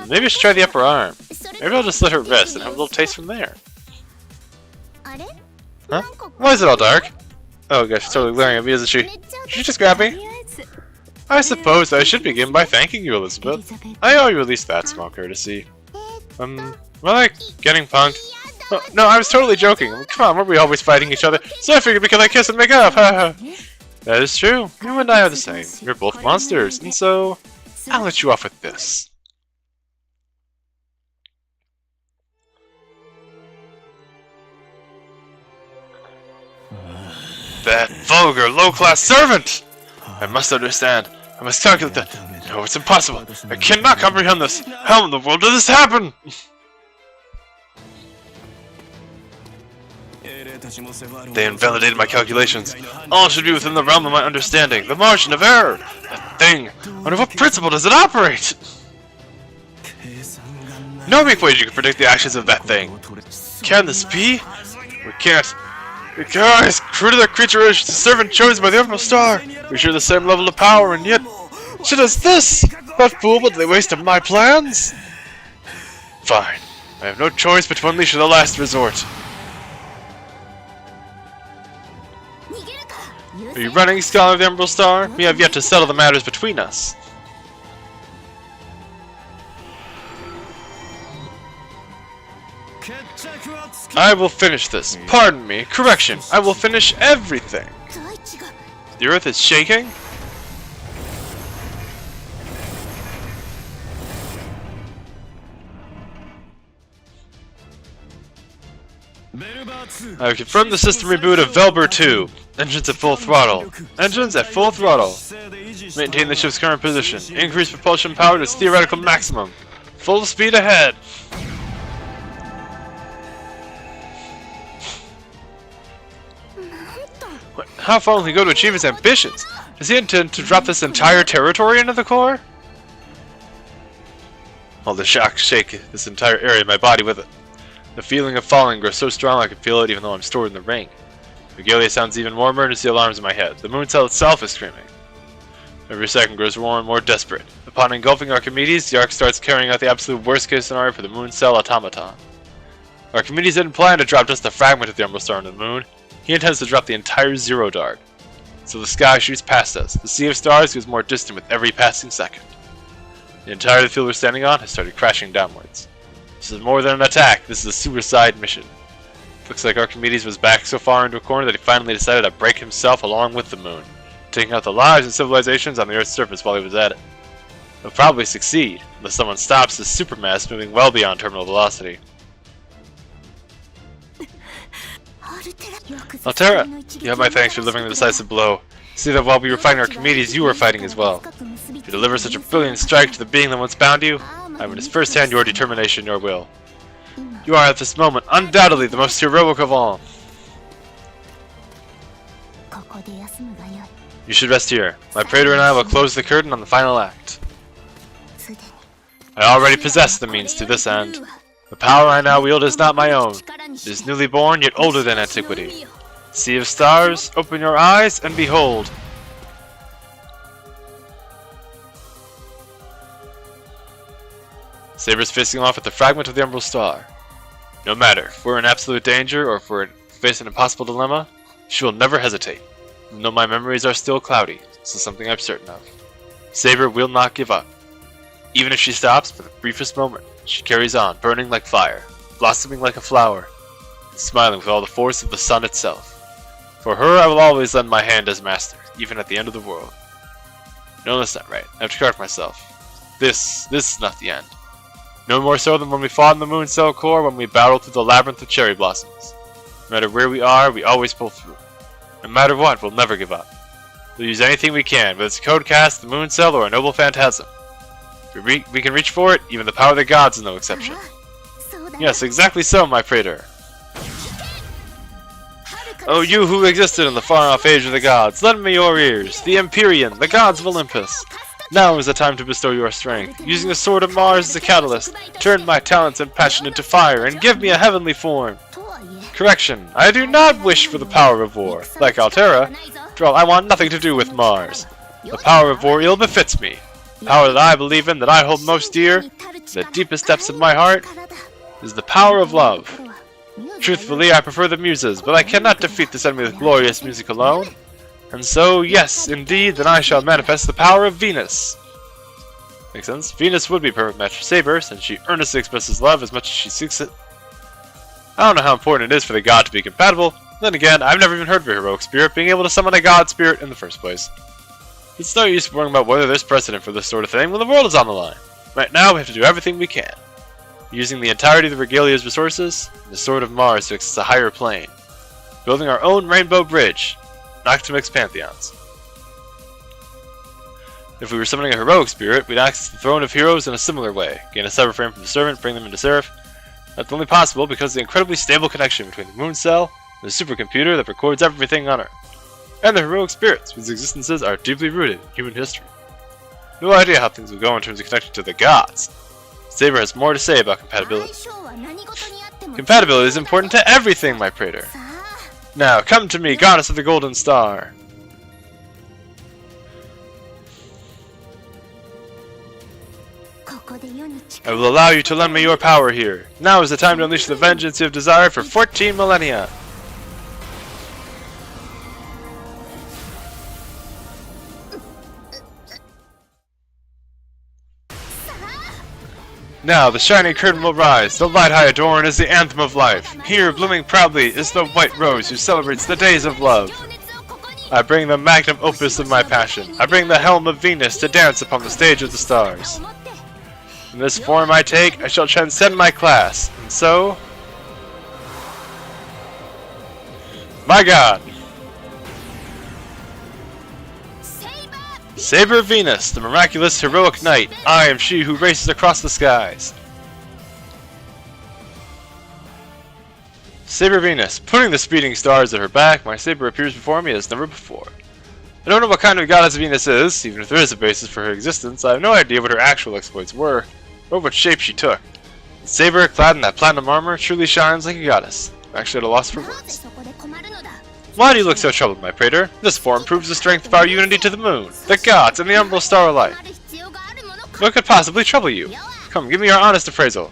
S1: Maybe I should try the upper arm. Maybe I'll just slit her wrist and have a little taste from there. Huh? Why is it all dark? Oh gosh, she's totally glaring at me, isn't she? Did she just grab me? I suppose I should begin by thanking you, Elizabeth. I owe you at least that small courtesy. Well, like getting punked. Oh, no, I was totally joking. Come on, weren't we always fighting each other? So I figured we could like kiss and make up. That is true. You and I are the same. You're both monsters, and so I'll let you off with this. That vulgar, low-class servant! I must understand. I must calculate the... No, it's impossible. I cannot comprehend this. How in the world did this happen? They invalidated my calculations. All should be within the realm of my understanding. The margin of error! That thing! Under what principle does it operate? No equation can predict the actions of that thing. Can this be? We can't. Guys, crew to that creature is the servant chosen by the Umbral Star. We share the same level of power, and yet... Shit is this? That fool, but they wasted my plans? Fine. I have no choice but to unleash the last resort. Are you running, Scholar of the Umbral Star? We have yet to settle the matters between us. I will finish this. Pardon me. Correction. I will finish everything. The earth is shaking? I have confirmed the system reboot of Velber 2. Engines at full throttle. Engines at full throttle. Maintain the ship's current position. Increase propulsion power to its theoretical maximum. Full speed ahead. How far will he go to achieve his ambitions? Does he intend to drop this entire territory into the core? All the shock shake this entire area of my body with it. The feeling of falling grows so strong I can feel it even though I'm stored in the ring. Regalia sounds even more emergency alarms in my head. The moon cell itself is screaming. Every second grows more and more desperate. Upon engulfing Archimedes, the Ark starts carrying out the absolute worst case scenario for the moon cell automaton. Archimedes didn't plan to drop just a fragment of the Umbral Star into the moon. He intends to drop the entire Zero Dark. So the sky shoots past us. The sea of stars gets more distant with every passing second. The entire field we're standing on has started crashing downwards. This is more than an attack, this is a suicide mission. Looks like Archimedes was backed so far into a corner that he finally decided to break himself along with the moon, taking out the lives and civilizations on the Earth's surface while he was at it. He'll probably succeed, unless someone stops this supermass moving well beyond terminal velocity. Altera, you have my thanks for delivering the decisive blow. See that while we were fighting Archimedes, you were fighting as well. You deliver such a brilliant strike to the being that once bound you, I witness firsthand your determination, your will. You are at this moment undoubtedly the most heroic of all. You should rest here. My praetor and I will close the curtain on the final act. I already possess the means to this end. The power I now wield is not my own. It is newly born, yet older than antiquity. Sea of stars, open your eyes and behold. Saber's facing off with the fragment of the Emerald Star. No matter if we're in absolute danger or if we're facing an impossible dilemma, she will never hesitate. Even though my memories are still cloudy, this is something I'm certain of. Saber will not give up. Even if she stops for the briefest moment, she carries on, burning like fire, blossoming like a flower, and smiling with all the force of the sun itself. For her I will always lend my hand as master, even at the end of the world. No, that's not right. I have to correct myself. This is not the end. No more so than when we fought in the Moon Cell Core when we battled through the labyrinth of cherry blossoms. No matter where we are, we always pull through. No matter what, we'll never give up. We'll use anything we can, whether it's a code cast, the Moon Cell, or a noble phantasm. If we can reach for it, even the power of the gods is no exception. Yes, exactly so, my praetor. Oh, you who existed in the far-off age of the gods, lend me your ears, the Empyrean, the gods of Olympus. Now is the time to bestow your strength. Using the sword of Mars as a catalyst, turn my talents and passion into fire, and give me a heavenly form. Correction, I do not wish for the power of war. Like Altera, after all, I want nothing to do with Mars. The power of war ill befits me. The power that I believe in, that I hold most dear, the deepest depths of my heart, is the power of love. Truthfully, I prefer the Muses, but I cannot defeat this enemy with glorious music alone. And so, yes, indeed, then I shall manifest the power of Venus. Makes sense. Venus would be a perfect match for Saber, since she earnestly expresses love as much as she seeks it. I don't know how important it is for the god to be compatible. Then again, I've never even heard of a heroic spirit being able to summon a god spirit in the first place. It's no use worrying about whether there's precedent for this sort of thing when the world is on the line. Right now, we have to do everything we can. Using the entirety of the Regalia's resources, and the Sword of Mars to access a higher plane. Building our own Rainbow Bridge, not to mix pantheons. If we were summoning a heroic spirit, we'd access the Throne of Heroes in a similar way. Gain a sever frame from the servant, bring them into Seraph. That's only possible because of the incredibly stable connection between the Moon Cell and the supercomputer that records everything on Earth. And the heroic spirits, whose existences are deeply rooted in human history. No idea how things will go in terms of connecting to the gods. Saber has more to say about compatibility. Compatibility is important to everything, my praetor. Now, come to me, goddess of the Golden Star. I will allow you to lend me your power here. Now is the time to unleash the vengeance you have desired for 14 millennia. Now the shining curtain will rise, the light I adorn is the anthem of life. Here, blooming proudly, is the white rose who celebrates the days of love. I bring the magnum opus of my passion. I bring the helm of Venus to dance upon the stage of the stars. In this form I take, I shall transcend my class, and so... My god! Saber Venus, the miraculous heroic knight, I am she who races across the skies. Saber Venus, putting the speeding stars at her back, my saber appears before me as never before. I don't know what kind of goddess Venus is, even if there is a basis for her existence. I have no idea what her actual exploits were, or what shape she took. The saber, clad in that platinum armor, truly shines like a goddess. I'm actually at a loss for words. Why do you look so troubled, my praetor? This form proves the strength of our unity to the moon, the gods, and the Umbral Star alike. What could possibly trouble you? Come, give me your honest appraisal.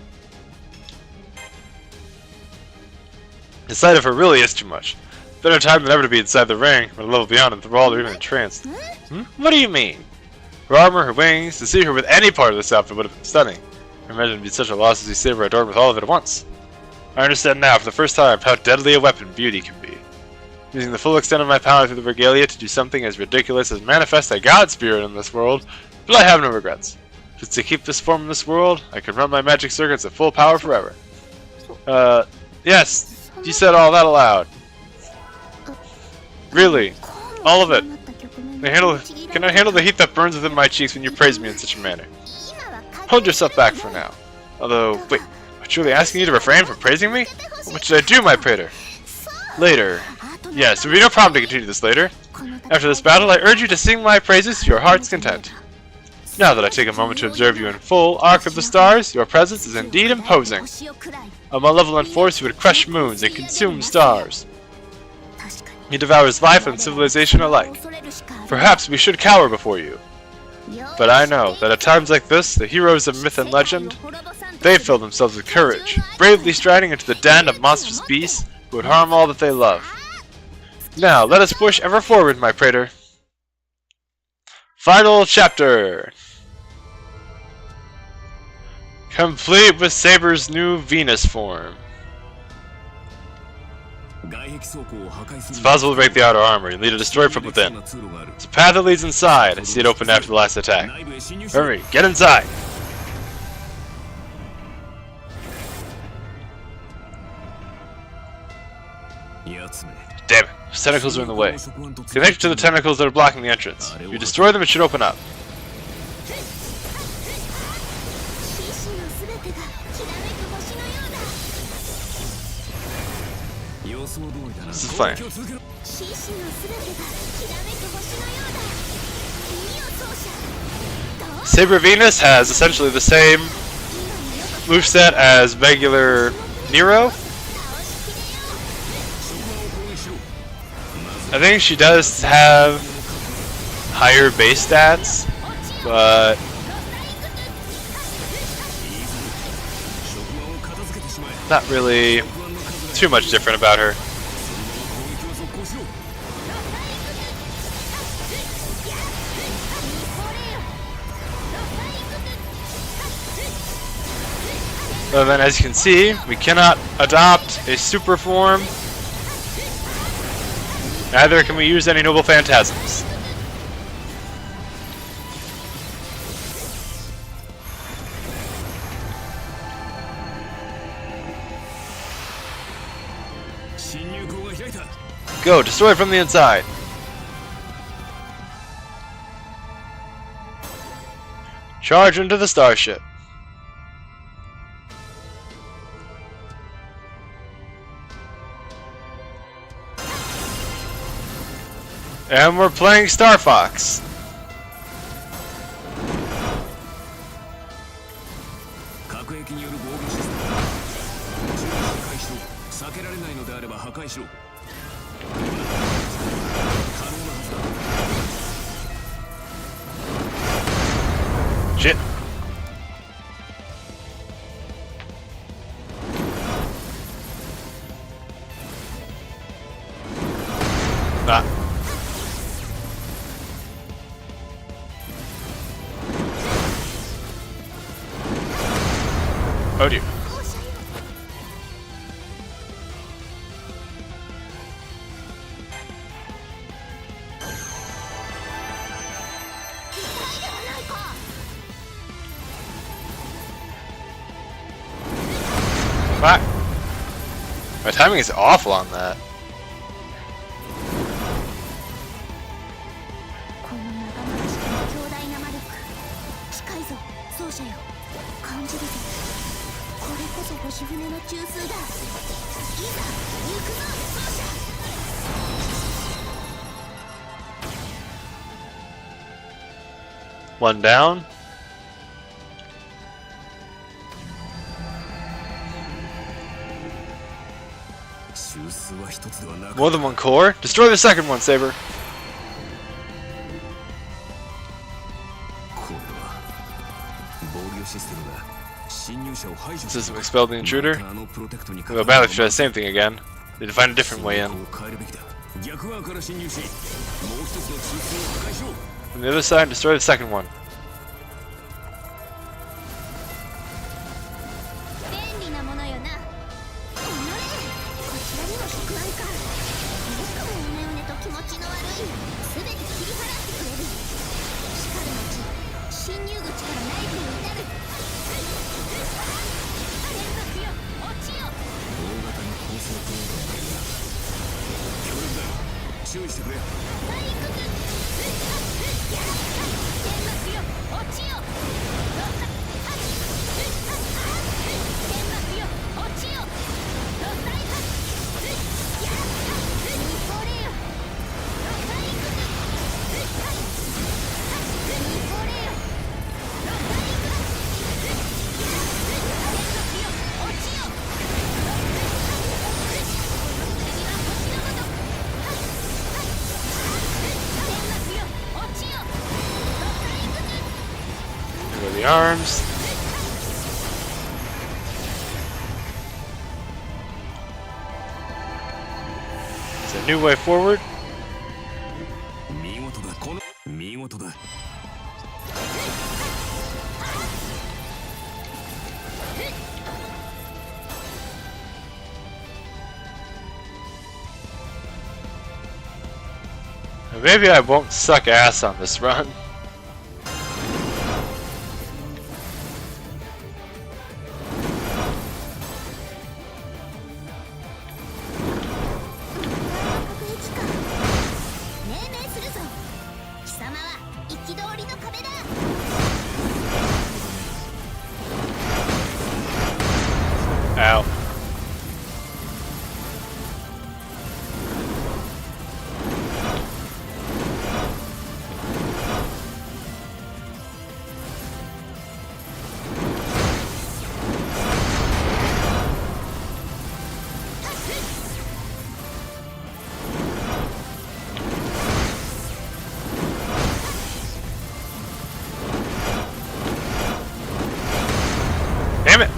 S1: The sight of her really is too much. Better time than ever to be inside the ring, or a level beyond enthralled or even entranced. What do you mean? Her armor, her wings, to see her with any part of this outfit would have been stunning. I imagine it would be such a loss to see Saber adorned with all of it at once. I understand now, for the first time, how deadly a weapon beauty can be. Using the full extent of my power through the Regalia to do something as ridiculous as manifest a god spirit in this world, but I have no regrets. If it's to keep this form in this world, I can run my magic circuits at full power forever. Yes, you said all that aloud. Really? All of it? Can I handle the heat that burns within my cheeks when you praise me in such a manner? Hold yourself back for now. Although, wait, truly asking you to refrain from praising me? What should I do, my praetor? Later. Yes, there will be no problem to continue this later. After this battle, I urge you to sing my praises to your heart's content. Now that I take a moment to observe you in full arc of the stars, your presence is indeed imposing. A malevolent force who would crush moons and consume stars. He devours life and civilization alike. Perhaps we should cower before you. But I know that at times like this, the heroes of myth and legend, they fill themselves with courage, bravely striding into the den of monstrous beasts who would harm all that they love. Now, let us push ever forward, my praetor. Final chapter! Complete with Saber's new Venus form. It's possible to break the outer armor and lead a destroyer from within. It's a path that leads inside. I see it open after the last attack. Hurry, get inside! Damn it, those tentacles are in the way. Connect to the tentacles that are blocking the entrance. If you destroy them, it should open up. This is funny. Saber Venus has essentially the same moveset as regular Nero. I think she does have higher base stats, but not really too much different about her. And then, as you can see, we cannot adopt a super form. Neither can we use any noble phantasms. Go, destroy from the inside. Charge into the starship. And we're playing Star Fox. Shit. Ah. Oh dear. Fuck. My timing is awful on that. One down. More than one core? Destroy the second one, Saber. System expelled the intruder. We'll badly try the same thing again. They find a different way in. From the other side, destroy the second one. Swinging arms. It's a new way forward.
S2: 見事だこの見事だ
S1: Maybe I won't suck ass on this run. Ow. Damn it!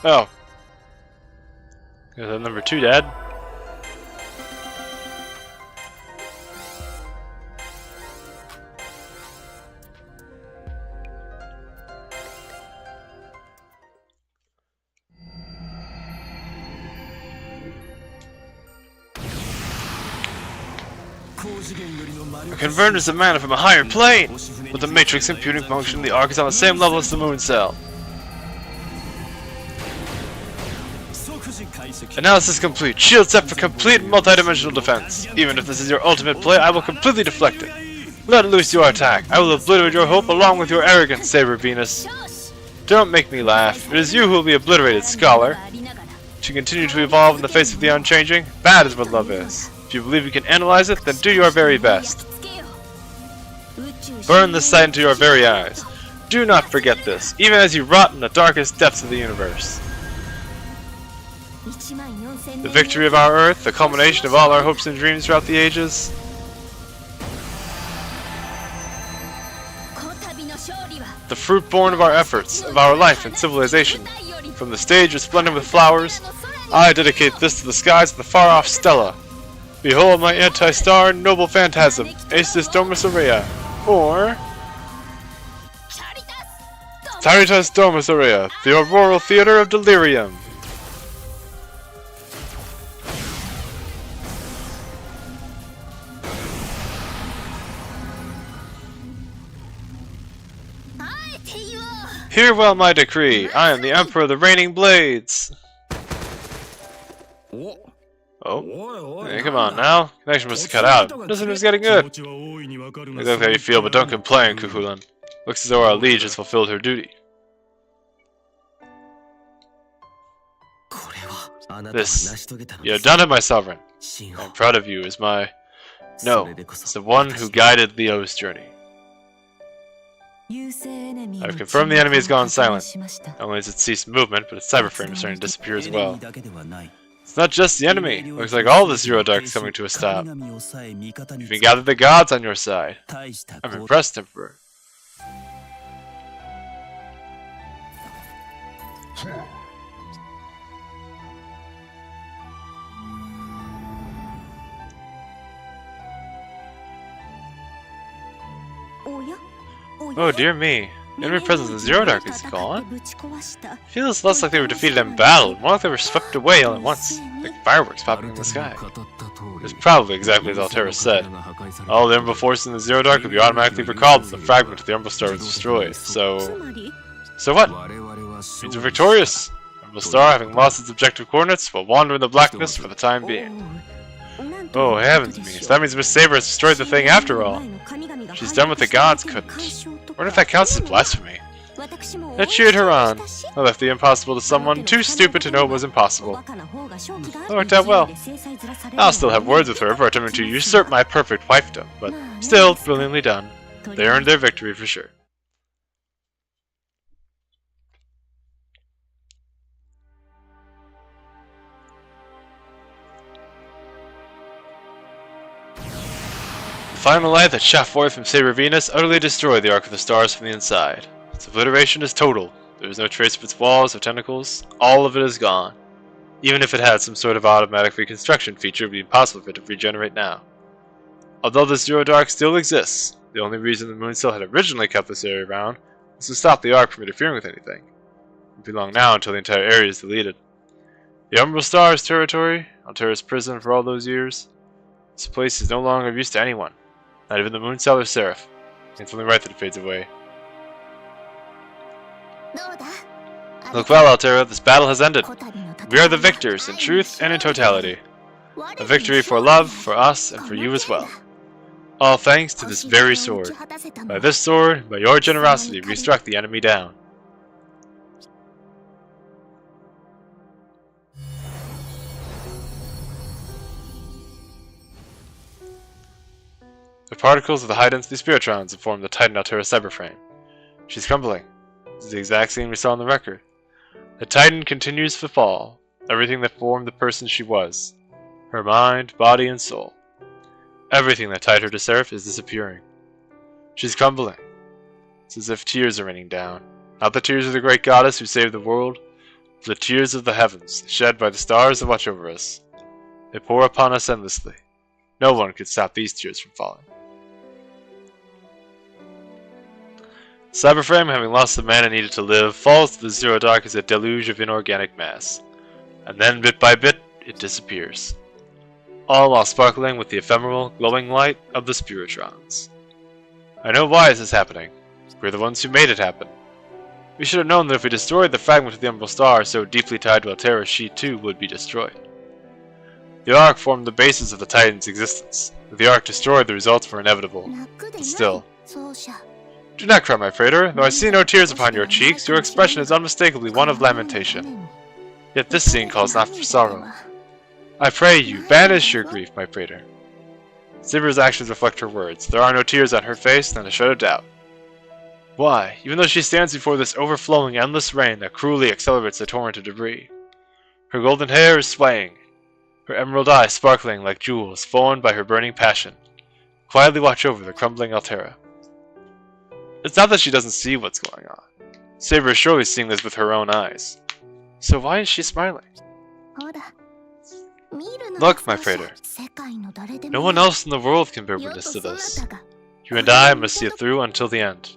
S1: Oh. There's number 2, Dad. A converter is a mana from a higher plane! With the matrix computing function, the arc is on the same level as the moon cell. Analysis complete. Shield set for complete multi-dimensional defense. Even if this is your ultimate play, I will completely deflect it. Let loose your attack. I will obliterate your hope along with your arrogance, Saber Venus. Don't make me laugh. It is you who will be obliterated, scholar. To continue to evolve in the face of the unchanging, that is what love is. If you believe you can analyze it, then do your very best. Burn this sight into your very eyes. Do not forget this, even as you rot in the darkest depths of the universe. The victory of our Earth, the culmination of all our hopes and dreams throughout the ages. The fruit born of our efforts, of our life and civilization. From the stage resplendent with flowers, I dedicate this to the skies of the far-off Stella. Behold my anti-star, noble phantasm, Acis Domus Aurea, or Caritas Domus Aurea, the auroral theater of delirium. Hear well my decree. I am the Emperor of the Raining Blades. Oh, hey, come on now. Connection must have cut out. This is getting good. Look how you feel, but don't complain, Kuhulan. Looks as though our liege has fulfilled her duty. This, you have done it, my sovereign. I'm proud of you as my... No, it's the one who guided Leo's journey. I've confirmed the enemy has gone silent. Not only has it ceased movement, but its cyberframe is starting to disappear as well. It's not just the enemy. Looks like all the Zero Dark is coming to a stop. You've even gathered the gods on your side. I'm impressed, Emperor. Oh dear me. Enemy presence in Zero Dark is gone? It feels less like they were defeated in battle, more like they were swept away all at once, like fireworks popping in the sky. It was probably exactly as Altera said. All the Umbral forces in the Zero Dark would be automatically recalled when the fragment of the Umbral Star was destroyed, so what? It means we're victorious! Umbral Star, having lost its objective coordinates, will wander in the blackness for the time being. Oh, heavens me. So that means Miss Saber has destroyed the thing after all. She's done what the gods couldn't. I wonder if that counts as blasphemy. That cheered her on. I left the impossible to someone too stupid to know it was impossible. That worked out well. I'll still have words with her for attempting to usurp my perfect wifedom, but still, brilliantly done. They earned their victory for sure. The final light that shot forth from Saber Venus utterly destroyed the Ark of the Stars from the inside. Its obliteration is total. There is no trace of its walls or tentacles. All of it is gone. Even if it had some sort of automatic reconstruction feature, it would be impossible for it to regenerate now. Although the Zero Dark still exists, the only reason the Moon Cell had originally kept this area around was to stop the Ark from interfering with anything. It will be long now until the entire area is deleted. The Umbral Stars territory, Altera's prison for all those years, this place is no longer of use to anyone, not even the Moon Cell or Seraph. It's only right that it fades away. Look well, Altera, this battle has ended. We are the victors, in truth and in totality. A victory for love, for us, and for you as well. All thanks to this very sword. By this sword, by your generosity, we struck the enemy down. The particles of the high-density spiritrons have formed the Titan Altera cyberframe. She's crumbling. This is the exact scene we saw on the record. The Titan continues to fall. Everything that formed the person she was. Her mind, body, and soul. Everything that tied her to Seraph is disappearing. She's crumbling. It's as if tears are raining down. Not the tears of the great goddess who saved the world, but the tears of the heavens, shed by the stars that watch over us. They pour upon us endlessly. No one could stop these tears from falling. Cyberframe, having lost the mana needed to live, falls to the Zero Dark as a deluge of inorganic mass. And then, bit by bit, it disappears. All while sparkling with the ephemeral, glowing light of the Spiritrons. I know why this is happening. We're the ones who made it happen. We should have known that if we destroyed the fragment of the Umbral Star so deeply tied to Altera, she too would be destroyed. The Ark formed the basis of the Titan's existence. If the Ark destroyed, the results were inevitable. But still. Do not cry, my Praetor. Though I see no tears upon your cheeks, your expression is unmistakably one of lamentation. Yet this scene calls not for sorrow. I pray you, banish your grief, my Praetor. Saber's actions reflect her words. There are no tears on her face, not a shred of doubt. Why, even though she stands before this overflowing, endless rain that cruelly accelerates the torrent of debris. Her golden hair is swaying, her emerald eyes sparkling like jewels formed by her burning passion. Quietly watch over the crumbling Altera. It's not that she doesn't see what's going on. Saber is surely seeing this with her own eyes. So why is she smiling? Look, my Praetor. No one else in the world can bear witness to this. You and I must see it through until the end.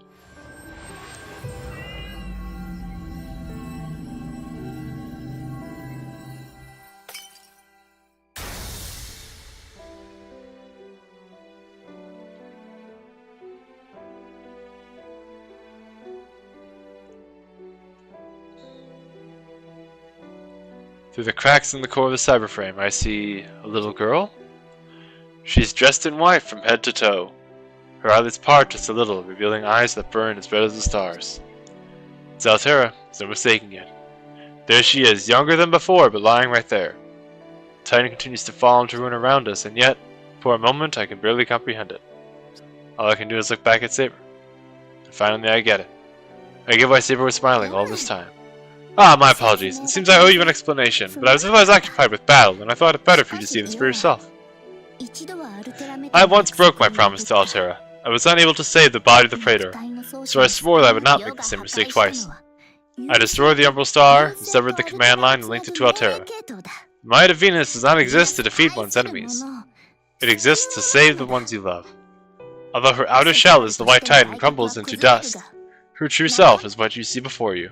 S1: Through the cracks in the core of the cyberframe, I see a little girl. She's dressed in white from head to toe. Her eyelids part just a little, revealing eyes that burn as red as the stars. It's Altera, there's no mistaking it. There she is, younger than before, but lying right there. The Titan continues to fall into ruin around us, and yet, for a moment, I can barely comprehend it. All I can do is look back at Saber. And finally, I get it. I get why Saber was smiling all this time. Ah, my apologies. It seems I owe you an explanation, but I was occupied with battle, and I thought it better for you to see this for yourself. I once broke my promise to Altera. I was unable to save the body of the Praetor, so I swore that I would not make the same mistake twice. I destroyed the Umbral Star, severed the command line, and linked it to Altera. The Might of Venus does not exist to defeat one's enemies. It exists to save the ones you love. Although her outer shell as the White Titan crumbles into dust, her true self is what you see before you.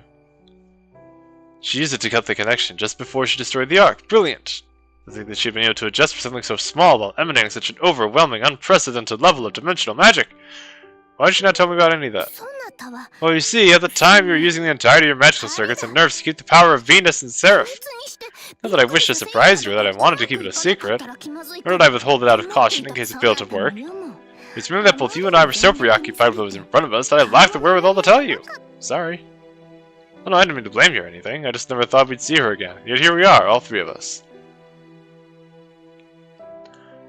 S1: She used it to cut the connection just before she destroyed the Ark. Brilliant! To think that she had been able to adjust for something so small while emanating such an overwhelming, unprecedented level of dimensional magic. Why did you not tell me about any of that?
S3: そなたは
S1: Well, you see, at the time you were using the entirety of your magical circuits and nerves to keep the power of Venus and Seraph.
S3: 別にして
S1: Not that I wished to surprise you or that I wanted to keep it a secret, nor did I withhold it out of caution in case it failed to work. It's merely that both you and I were so preoccupied with what was in front of us that I lacked the wherewithal to tell you. Sorry. Oh no, I didn't mean to blame you or anything. I just never thought we'd see her again. Yet here we are, all three of us.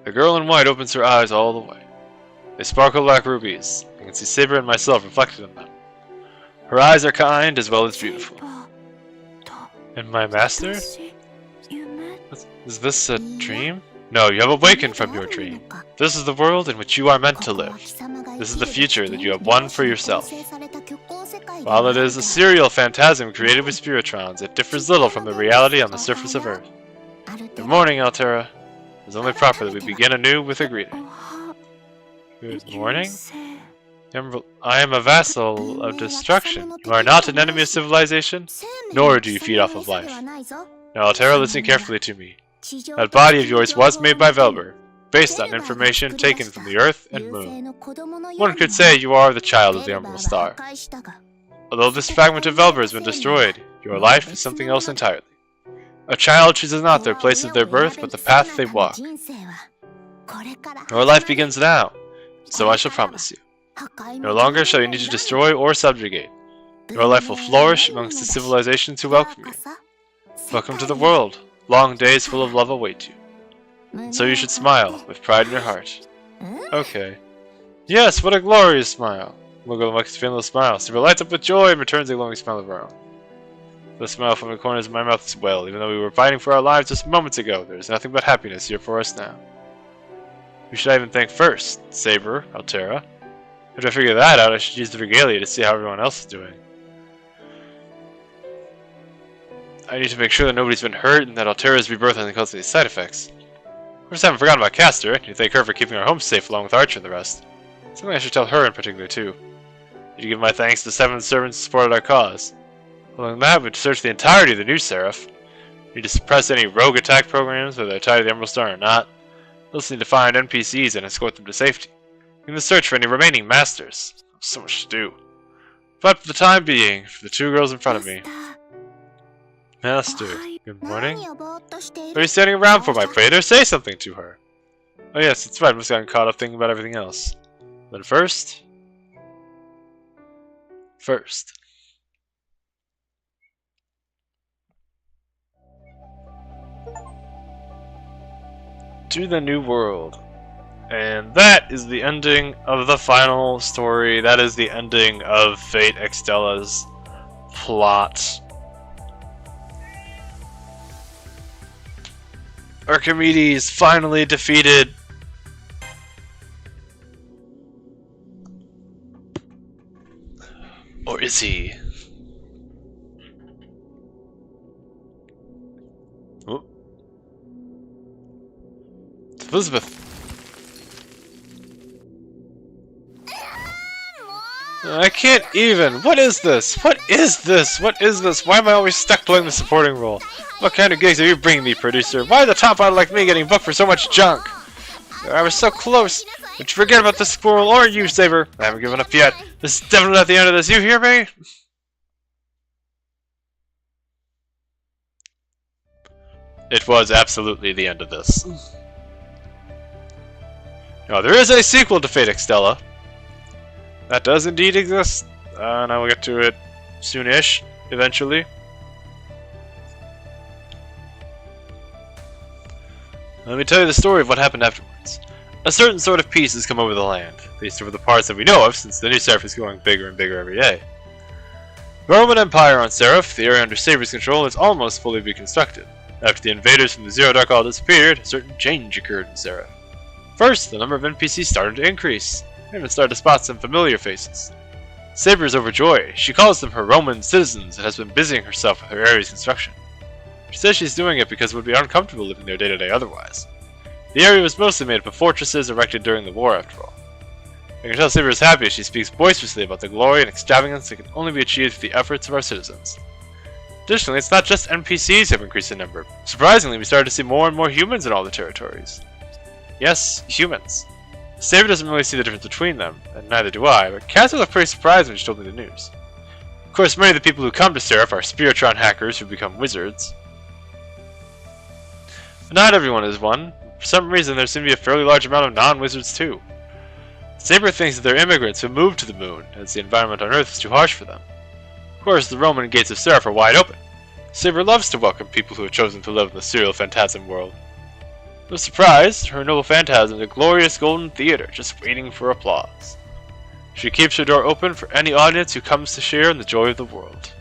S1: The girl in white opens her eyes all the way. They sparkle like rubies. I can see Saber and myself reflected in them. Her eyes are kind as well as beautiful. And my master? Is this a dream? No, you have awakened from your dream. This is the world in which you are meant to live. This is the future that you have won for yourself. While it is a serial phantasm created with spiritrons, it differs little from the reality on the surface of Earth. Good morning, Altera. It is only proper that we begin anew with a greeting. Good morning? I am a vassal of destruction. You are not an enemy of civilization, nor do you feed off of life. Now, Altera, listen carefully to me. That body of yours was made by Velber, based on information taken from the Earth and Moon. One could say you are the child of the Emerald Star. Although this fragment of Velber has been destroyed, your life is something else entirely. A child chooses not their place of their birth, but the path they walk. Your life begins now, so I shall promise you. No longer shall you need to destroy or subjugate. Your life will flourish amongst the civilizations who welcome you. Welcome to the world. Long days full of love await you. And so you should smile, with pride in your heart. Okay. Yes, what a glorious smile! Logo makes a faint smile. Saber lights up with joy and returns a glowing smile of her own. The smile from the corners of my mouth as well. Even though we were fighting for our lives just moments ago, there is nothing but happiness here for us now. Who should I even thank first? Saber, Altera. After I figure that out, I should use the regalia to see how everyone else is doing. I need to make sure that nobody's been hurt and that Altera's rebirth hasn't caused any side effects. Of course, I haven't forgotten about Castor. I need to thank her for keeping our home safe along with Archer and the rest. Something I should tell her in particular, too. Need to give my thanks to the 7 servants who supported our cause. Following that, we'd search the entirety of the new Seraph. Need to suppress any rogue attack programs, whether they're tied to the Emerald Star or not. We also need to find NPCs and escort them to safety. We need to search for any remaining masters. So much to do. But for the time being, for the 2 girls in front of me. Master, good morning. What are you standing around for, my praetor? Say something to her. Oh yes, that's right, I must have gotten caught up thinking about everything else. But first... To the new world. And that is the ending of the final story. That is the ending of Fate Extella's plot. Archimedes finally defeated. Or is he? Oh. Elizabeth. I can't even. What is this? What is this? What is this? Why am I always stuck playing the supporting role? What kind of gigs are you bringing me, producer? Why is the top idol like me getting booked for so much junk? I was so close. Don't you forget about the squirrel or you, Saber. I haven't given up yet. This is definitely not the end of this. You hear me? It was absolutely the end of this. Now, there is a sequel to Fate Extella. That does indeed exist. And I will get to it soonish, eventually. Let me tell you the story of what happened afterwards. A certain sort of peace has come over the land, at least over the parts that we know of, since the new Seraph is growing bigger and bigger every day. The Roman Empire on Seraph, the area under Saber's control, is almost fully reconstructed. After the invaders from the Zero Dark all disappeared, a certain change occurred in Seraph. First, the number of NPCs started to increase. I even started to spot some familiar faces. Saber is overjoyed. She calls them her Roman citizens and has been busying herself with her area's construction. She says she's doing it because it would be uncomfortable living there day to day otherwise. The area was mostly made up of fortresses erected during the war, after all. I can tell Saber is happy as she speaks boisterously about the glory and extravagance that can only be achieved through the efforts of our citizens. Additionally, it's not just NPCs have increased in number. Surprisingly, we started to see more and more humans in all the territories. Yes, humans. Saber doesn't really see the difference between them, and neither do I, but Cassie looked pretty surprised when she told me the news. Of course, many of the people who come to Seraph are Spiritron hackers who become wizards. But not everyone is one. For some reason, there seems to be a fairly large amount of non-wizards too. Saber thinks that they're immigrants who moved to the moon, as the environment on Earth is too harsh for them. Of course, the Roman gates of Seraph are wide open. Saber loves to welcome people who have chosen to live in the serial phantasm world. No surprise, her noble phantasm is a glorious golden theater, just waiting for applause. She keeps her door open for any audience who comes to share in the joy of the world.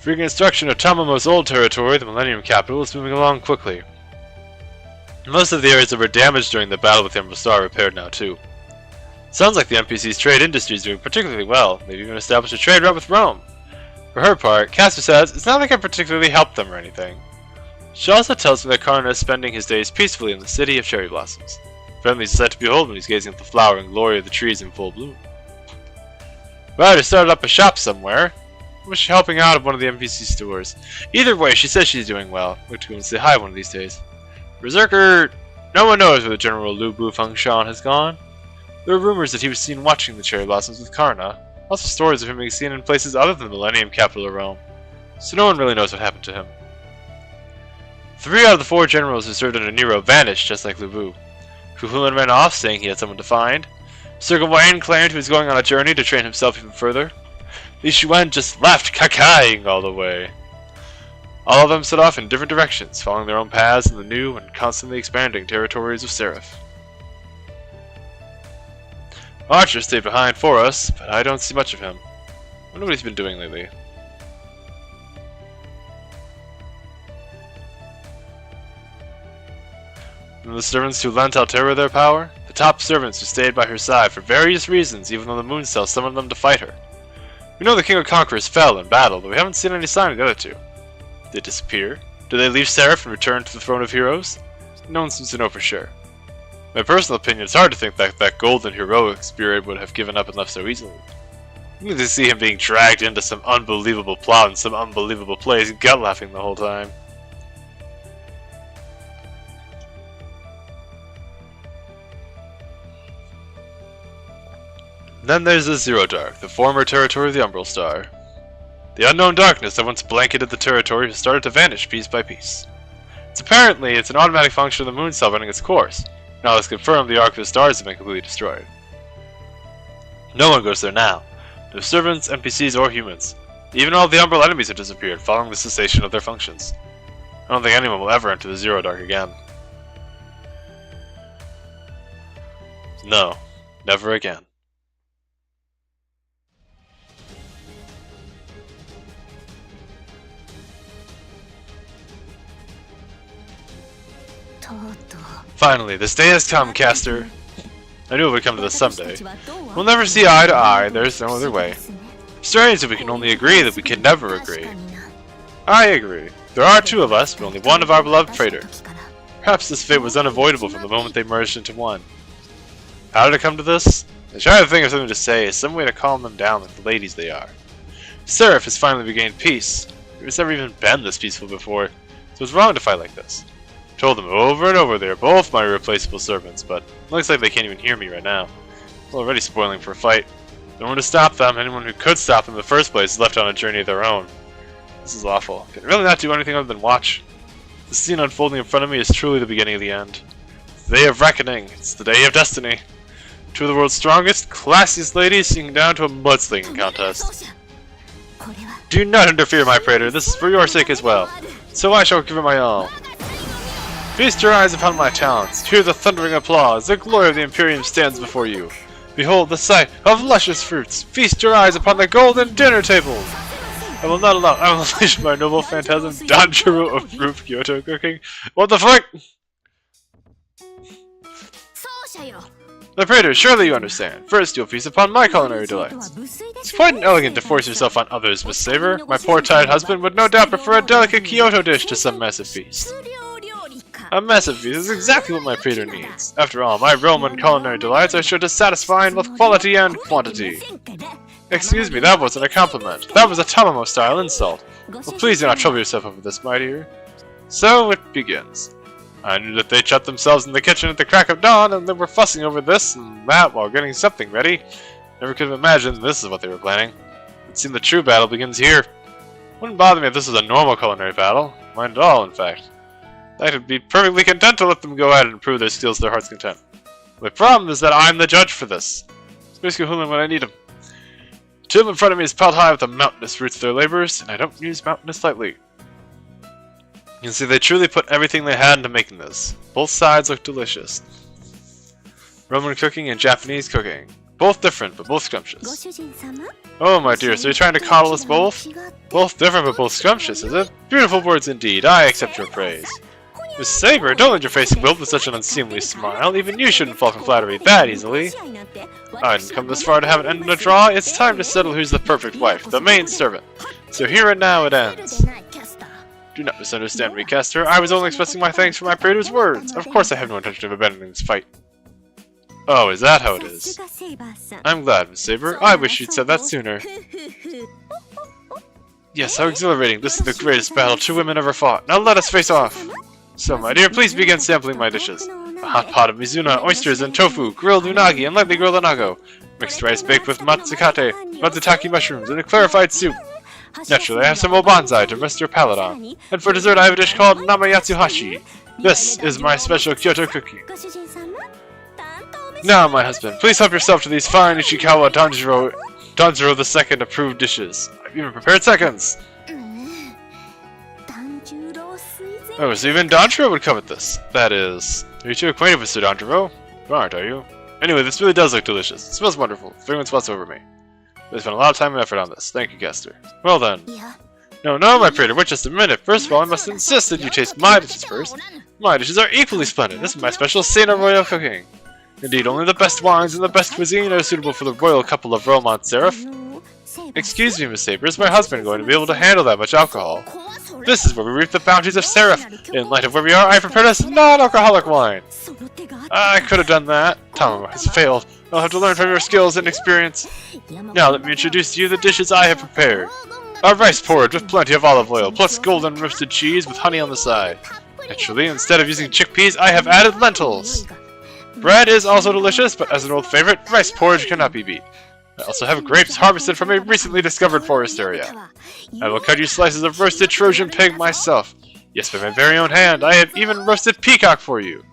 S1: For reconstruction of Tamamo's old territory, the Millennium Capital is moving along quickly. Most of the areas that were damaged during the battle with the Emerald Star are repaired now too. Sounds like the NPC's trade industry is doing particularly well. They've even established a trade route with Rome. For her part, Casper says it's not like I particularly helped them or anything. She also tells me that Karna is spending his days peacefully in the city of cherry blossoms. Friendly is a sight to behold when he's gazing at the flower and glory of the trees in full bloom. Ryder started up a shop somewhere. Was she helping out at one of the NPC stores? Either way, she says she's doing well. We're going to go and say hi one of these days. Berserker! No one knows where the General Lu Bu Fengshan has gone. There are rumors that he was seen watching the cherry blossoms with Karna. Also stories of him being seen in places other than the Millennium Capital of Rome. So no one really knows what happened to him. 3 out of the 4 generals who served under Nero vanished, just like Lu Bu. Kuhulin ran off, saying he had someone to find. Sir Gawain claimed he was going on a journey to train himself even further. Li Xuan just left, cacaing all the way. All of them set off in different directions, following their own paths in the new and constantly expanding territories of Seraph. Archer stayed behind for us, but I don't see much of him. I wonder what he's been doing lately. And the servants who lent Altera their power? The top servants who stayed by her side for various reasons, even though the Moon Cell summoned them to fight her. We know the King of Conquerors fell in battle, but we haven't seen any sign of the other 2. Did they disappear? Did they leave Seraph and return to the Throne of Heroes? No one seems to know for sure. My personal opinion, it's hard to think that that golden heroic spirit would have given up and left so easily. You need to see him being dragged into some unbelievable plot in some unbelievable place, gut laughing the whole time. Then there's the Zero Dark, the former territory of the Umbral Star. The unknown darkness that once blanketed the territory has started to vanish piece by piece. It's an automatic function of the Moon Cell running its course. Now it's confirmed the Arc of the Stars has been completely destroyed. No one goes there now. No servants, NPCs, or humans. Even all the Umbral enemies have disappeared following the cessation of their functions. I don't think anyone will ever enter the Zero Dark again. No, never again. Finally, this day has come, Caster. I knew it would come to this someday. We'll never see eye to eye, there's no other way. Strange that we can only agree that we can never agree. I agree. There are 2 of us, but only one of our beloved traitor. Perhaps this fate was unavoidable from the moment they merged into one. How did it come to this? I try to think of something to say, some way to calm them down like the ladies they are. Seraph has finally regained peace. It's never even been this peaceful before, so it's wrong to fight like this. Told them over and over they are both my irreplaceable servants, but it looks like they can't even hear me right now. They're already spoiling for a fight. No one to stop them. Anyone who could stop them in the first place is left on a journey of their own. This is awful. Can I really not do anything other than watch? The scene unfolding in front of me is truly the beginning of the end. It's the day of reckoning. It's the day of destiny. 2 of the world's strongest, classiest ladies sinking down to a mudslinging contest. Do not interfere, my praetor. This is for your sake as well. So I shall give it my all. Feast your eyes upon my talents. Hear the thundering applause. The glory of the Imperium stands before you. Behold the sight of luscious fruits. Feast your eyes upon the golden dinner table. I will not allow. I will unleash my noble phantasm, Danjiro of fruit Kyoto cooking. What the fuck? The praetor, surely you understand. First, you'll feast upon my culinary delights. It's quite inelegant to force yourself on others, Miss Saber. My poor tired husband would no doubt prefer a delicate Kyoto dish to some massive feast. A massive feast is exactly what my praetor needs. After all, my Roman culinary delights are sure to satisfy in both quality and quantity. Excuse me, that wasn't a compliment. That was a Tamamo-style insult. Well, please do not trouble yourself over this, my dear. So it begins. I knew that they'd shut themselves in the kitchen at the crack of dawn, and they were fussing over this and that while getting something ready. Never could have imagined this is what they were planning. It seemed the true battle begins here. Wouldn't bother me if this was a normal culinary battle. Mind at all, in fact. I could be perfectly content to let them go ahead and prove their skills to their heart's content. My problem is that I'm the judge for this. It's basically Hulun when I need him. The tomb in front of me is piled high with the mountainous roots of their labors, and I don't use mountainous lightly. You can see they truly put everything they had into making this. Both sides look delicious. Roman cooking and Japanese cooking. Both different, but both scrumptious. Oh my dear, so you're trying to coddle us both? Both different, but both scrumptious, is it? Beautiful words indeed, I accept your praise. Miss Saber, don't let your face wilt with such an unseemly smile. Even you shouldn't fall for flattery that easily. I didn't come this far to have it end in a draw. It's time to settle who's the perfect wife, the main servant. So here and now it ends. Do not misunderstand me, Castor. I was only expressing my thanks for my praetor's words. Of course I have no intention of abandoning this fight. Oh, is that how it is? I'm glad, Miss Saber. I wish you'd said that sooner. Yes, how exhilarating. This is the greatest battle two women ever fought. Now let us face off. So, my dear, please begin sampling my dishes. A hot pot of mizuna, oysters, and tofu, grilled unagi, and lightly grilled anago. Mixed rice baked with matsukate, matsutake mushrooms, and a clarified soup. Naturally, I have some obanzai to rest your palate on. And for dessert, I have a dish called namayatsuhashi. This is my special Kyoto cookie. Now, my husband, please help yourself to these fine Ishikawa Danjiro II approved dishes. I've even prepared seconds. Oh, so even Danjiro would covet this. That is... Are you too acquainted with Sir Danjiro? You aren't, are you? Anyway, this really does look delicious. It smells wonderful. Fragrance spots over me. They spent a lot of time and effort on this. Thank you, Castor. Well then. No, my praetor, wait just a minute. First of all, I must insist that you taste my dishes first. My dishes are equally splendid. This is my special Sena Royal cooking. Indeed, only the best wines and the best cuisine are suitable for the royal couple of Romont Seraph. Excuse me, Miss Saber, is my husband going to be able to handle that much alcohol? This is where we reap the bounties of Seraph. In light of where we are, I prepared us non-alcoholic wine. I could have done that. Tamamo has failed. I'll have to learn from your skills and experience. Now let me introduce to you the dishes I have prepared. A rice porridge with plenty of olive oil, plus golden roasted cheese with honey on the side. Naturally, instead of using chickpeas, I have added lentils. Bread is also delicious, but as an old favorite, rice porridge cannot be beat. I also have grapes harvested from a recently discovered forest area. I will cut you slices of roasted Trojan pig myself. Yes, by my very own hand. I have even roasted peacock for you.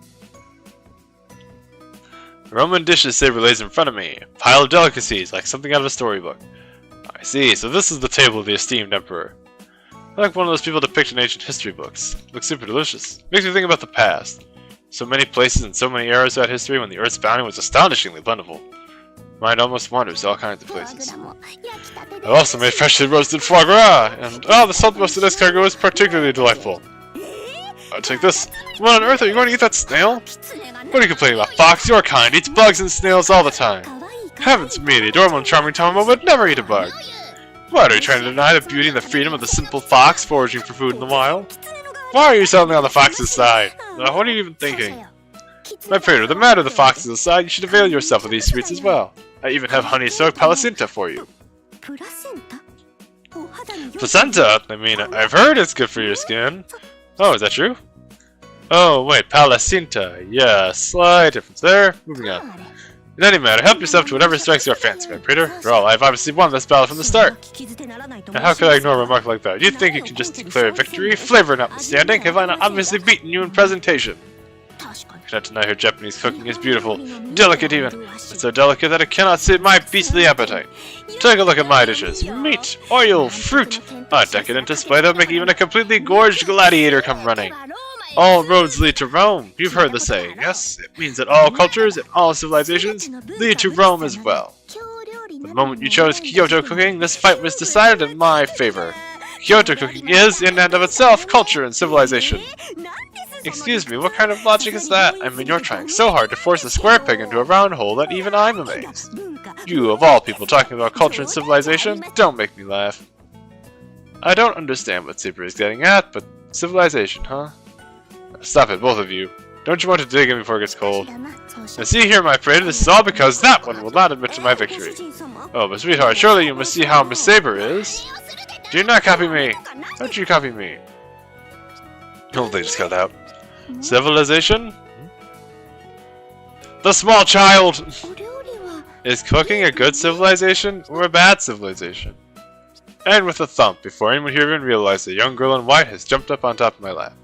S1: Roman dishes Saber lays in front of me. A pile of delicacies, like something out of a storybook. I see, so this is the table of the esteemed emperor. I like one of those people depicted in ancient history books. Looks super delicious. Makes me think about the past. So many places and so many eras throughout history when the Earth's bounty was astonishingly plentiful. Mind almost wanders to all kinds of places. I've also made freshly roasted foie gras, and the salt roasted escargot is particularly delightful. I'll take this. What on earth are you going to eat that snail? What are you complaining about, Fox? Your kind eats bugs and snails all the time. Heavens me, the adorable and charming Tamamo would never eat a bug. What, are you trying to deny the beauty and the freedom of the simple fox foraging for food in the wild? Why are you suddenly on the fox's side? What are you even thinking? My praetor, the matter of the foxes aside, you should avail yourself of these sweets as well. I even have honey-soaked palacinta for you. Placenta? I mean, I've heard it's good for your skin. Oh, is that true? Oh, wait, palacinta. Yeah, slight difference there. Moving on. In any matter, help yourself to whatever strikes your fancy, my praetor. After all, I've obviously won this battle from the start. Now, how could I ignore a remark like that? You think you can just declare victory? Flavor notwithstanding, have I not obviously beaten you in presentation? I cannot deny her Japanese cooking is beautiful, delicate even. It's so delicate that it cannot suit my beastly appetite. Take a look at my dishes. Meat, oil, fruit, a decadent display that would make even a completely gorged gladiator come running. All roads lead to Rome. You've heard the saying, yes? It means that all cultures and all civilizations lead to Rome as well. The moment you chose Kyoto cooking, this fight was decided in my favor. Kyoto cooking is, in and of itself, culture and civilization. Excuse me, what kind of logic is that? I mean, you're trying so hard to force a square peg into a round hole that even I'm amazed. You, of all people, talking about culture and civilization? Don't make me laugh. I don't understand what Saber is getting at, but civilization, huh? Stop it, both of you. Don't you want to dig in before it gets cold? And see here, my friend, this is all because that one will not admit to my victory. Oh, but sweetheart, surely you must see how Miss Saber is. Do not copy me. Don't you copy me. Oh, they just got out. Civilization? The small child! Is cooking a good civilization or a bad civilization? And with a thump, before anyone here even realized, a young girl in white has jumped up on top of my lap.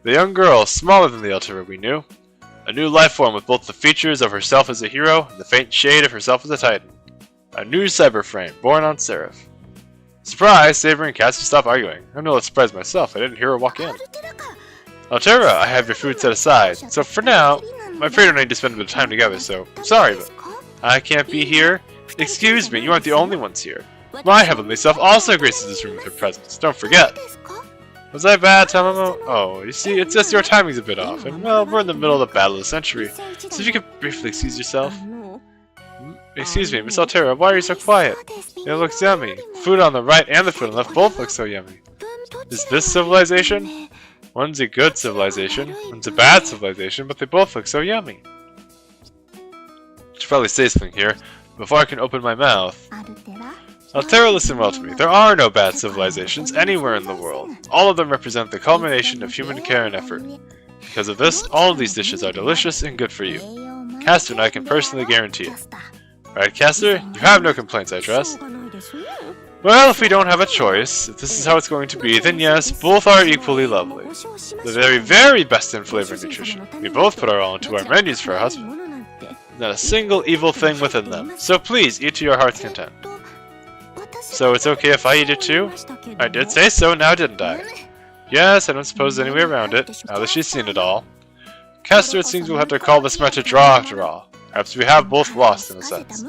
S1: The young girl, smaller than the Altera we knew. A new life form with both the features of herself as a hero and the faint shade of herself as a titan. A new cyber frame, born on Seraph. Surprise! Saber and Cassie stop arguing. I'm no less surprised myself. I didn't hear her walk in. Altera, I have your food set aside. So for now, my afraid I need to spend a bit of time together, so sorry, but I can't be here. Excuse me, you aren't the only ones here. My heavenly self also graces this room with her presence. Don't forget. Was I bad, Tamamo? Oh, you see, it's just your timing's a bit off, and well, we're in the middle of the battle of the century. So if you could briefly excuse yourself. Excuse me, Miss Altera, why are you so quiet? It looks yummy. Food on the right and the food on the left both look so yummy. Is this civilization? One's a good civilization, one's a bad civilization, but they both look so yummy. I should probably say something here, before I can open my mouth. Altera, listen well to me. There are no bad civilizations anywhere in the world. All of them represent the culmination of human care and effort. Because of this, all of these dishes are delicious and good for you. Caster and I can personally guarantee it. Right, Caster? You have no complaints, I trust. Well, if we don't have a choice, if this is how it's going to be, then yes, both are equally lovely. The very, very best in flavor and nutrition. We both put our all into our menus for our husband. Not a single evil thing within them. So please, eat to your heart's content. So it's okay if I eat it too? I did say so, now didn't I? Yes, I don't suppose there's any way around it, now that she's seen it all. Caster, it seems we'll have to call this match a draw after all. Perhaps we have both lost in a sense.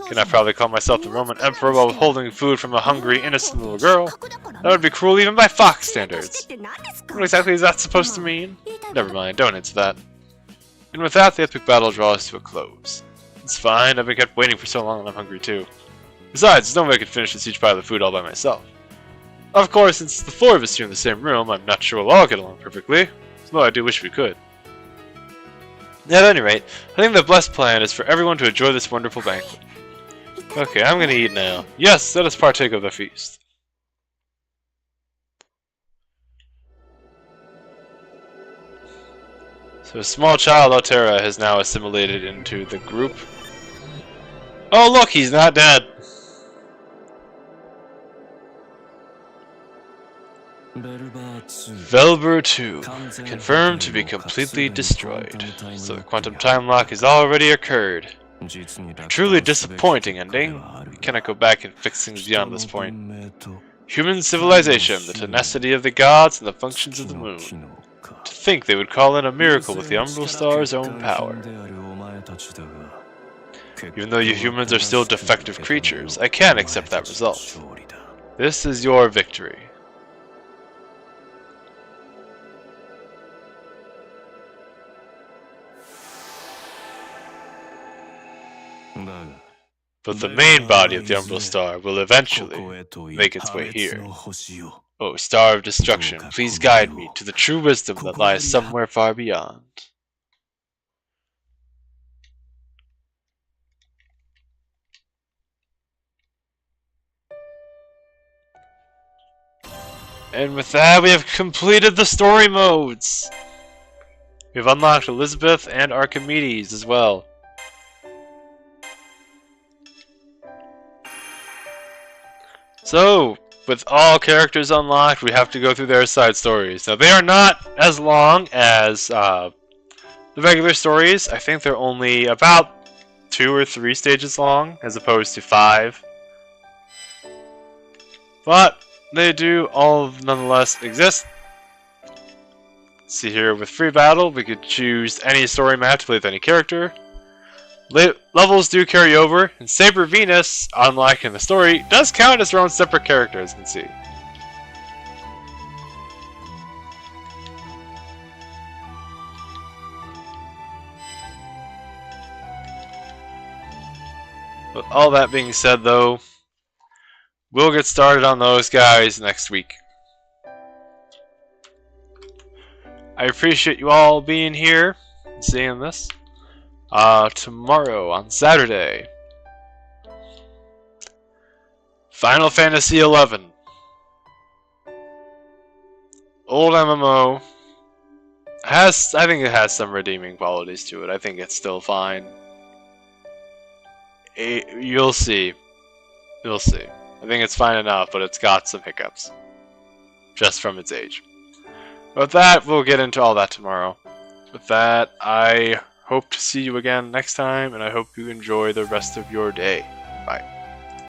S1: Can I proudly call myself the Roman Emperor while withholding food from a hungry, innocent little girl? That would be cruel even by Fox standards. What exactly is that supposed to mean? Never mind, don't answer that. And with that, the epic battle draws to a close. It's fine, I've been kept waiting for so long and I'm hungry too. Besides, there's no way I could finish this huge pile of food all by myself. Of course, since the four of us here in the same room, I'm not sure we'll all get along perfectly, though I do wish we could. At any rate, I think the best plan is for everyone to enjoy this wonderful banquet. Okay, I'm gonna eat now. Yes, let us partake of the feast. So a small child Altera has now assimilated into the group. Oh look, he's not dead! Velbur 2, confirmed to be completely destroyed. So the quantum time lock has already occurred. A truly disappointing ending. We cannot go back and fix things beyond this point. Human civilization, the tenacity of the gods, and the functions of the moon. To think they would call in a miracle with the Umbral Star's own power. Even though you humans are still defective creatures, I can't accept that result. This is your victory. But the main body of the Umbral Star will eventually make its way here. Oh, Star of Destruction, please guide me to the true wisdom that lies somewhere far beyond. And with that, we have completed the story modes! We've unlocked Elizabeth and Archimedes as well. So, with all characters unlocked, we have to go through their side stories. Now, they are not as long as the regular stories. I think they're only about 2 or 3 stages long, as opposed to 5. But they do all nonetheless exist. See here, with free battle, we could choose any story map to play with any character. Levels do carry over, and Saber Venus, unlike in the story, does count as her own separate character, as you can see. With all that being said, though, we'll get started on those guys next week. I appreciate you all being here and seeing this. Tomorrow on Saturday, Final Fantasy XI. Old MMO. I think it has some redeeming qualities to it. I think it's still fine. You'll see. You'll see. I think it's fine enough, but it's got some hiccups. Just from its age. With that, we'll get into all that tomorrow. With that, I hope to see you again next time, and I hope you enjoy the rest of your day.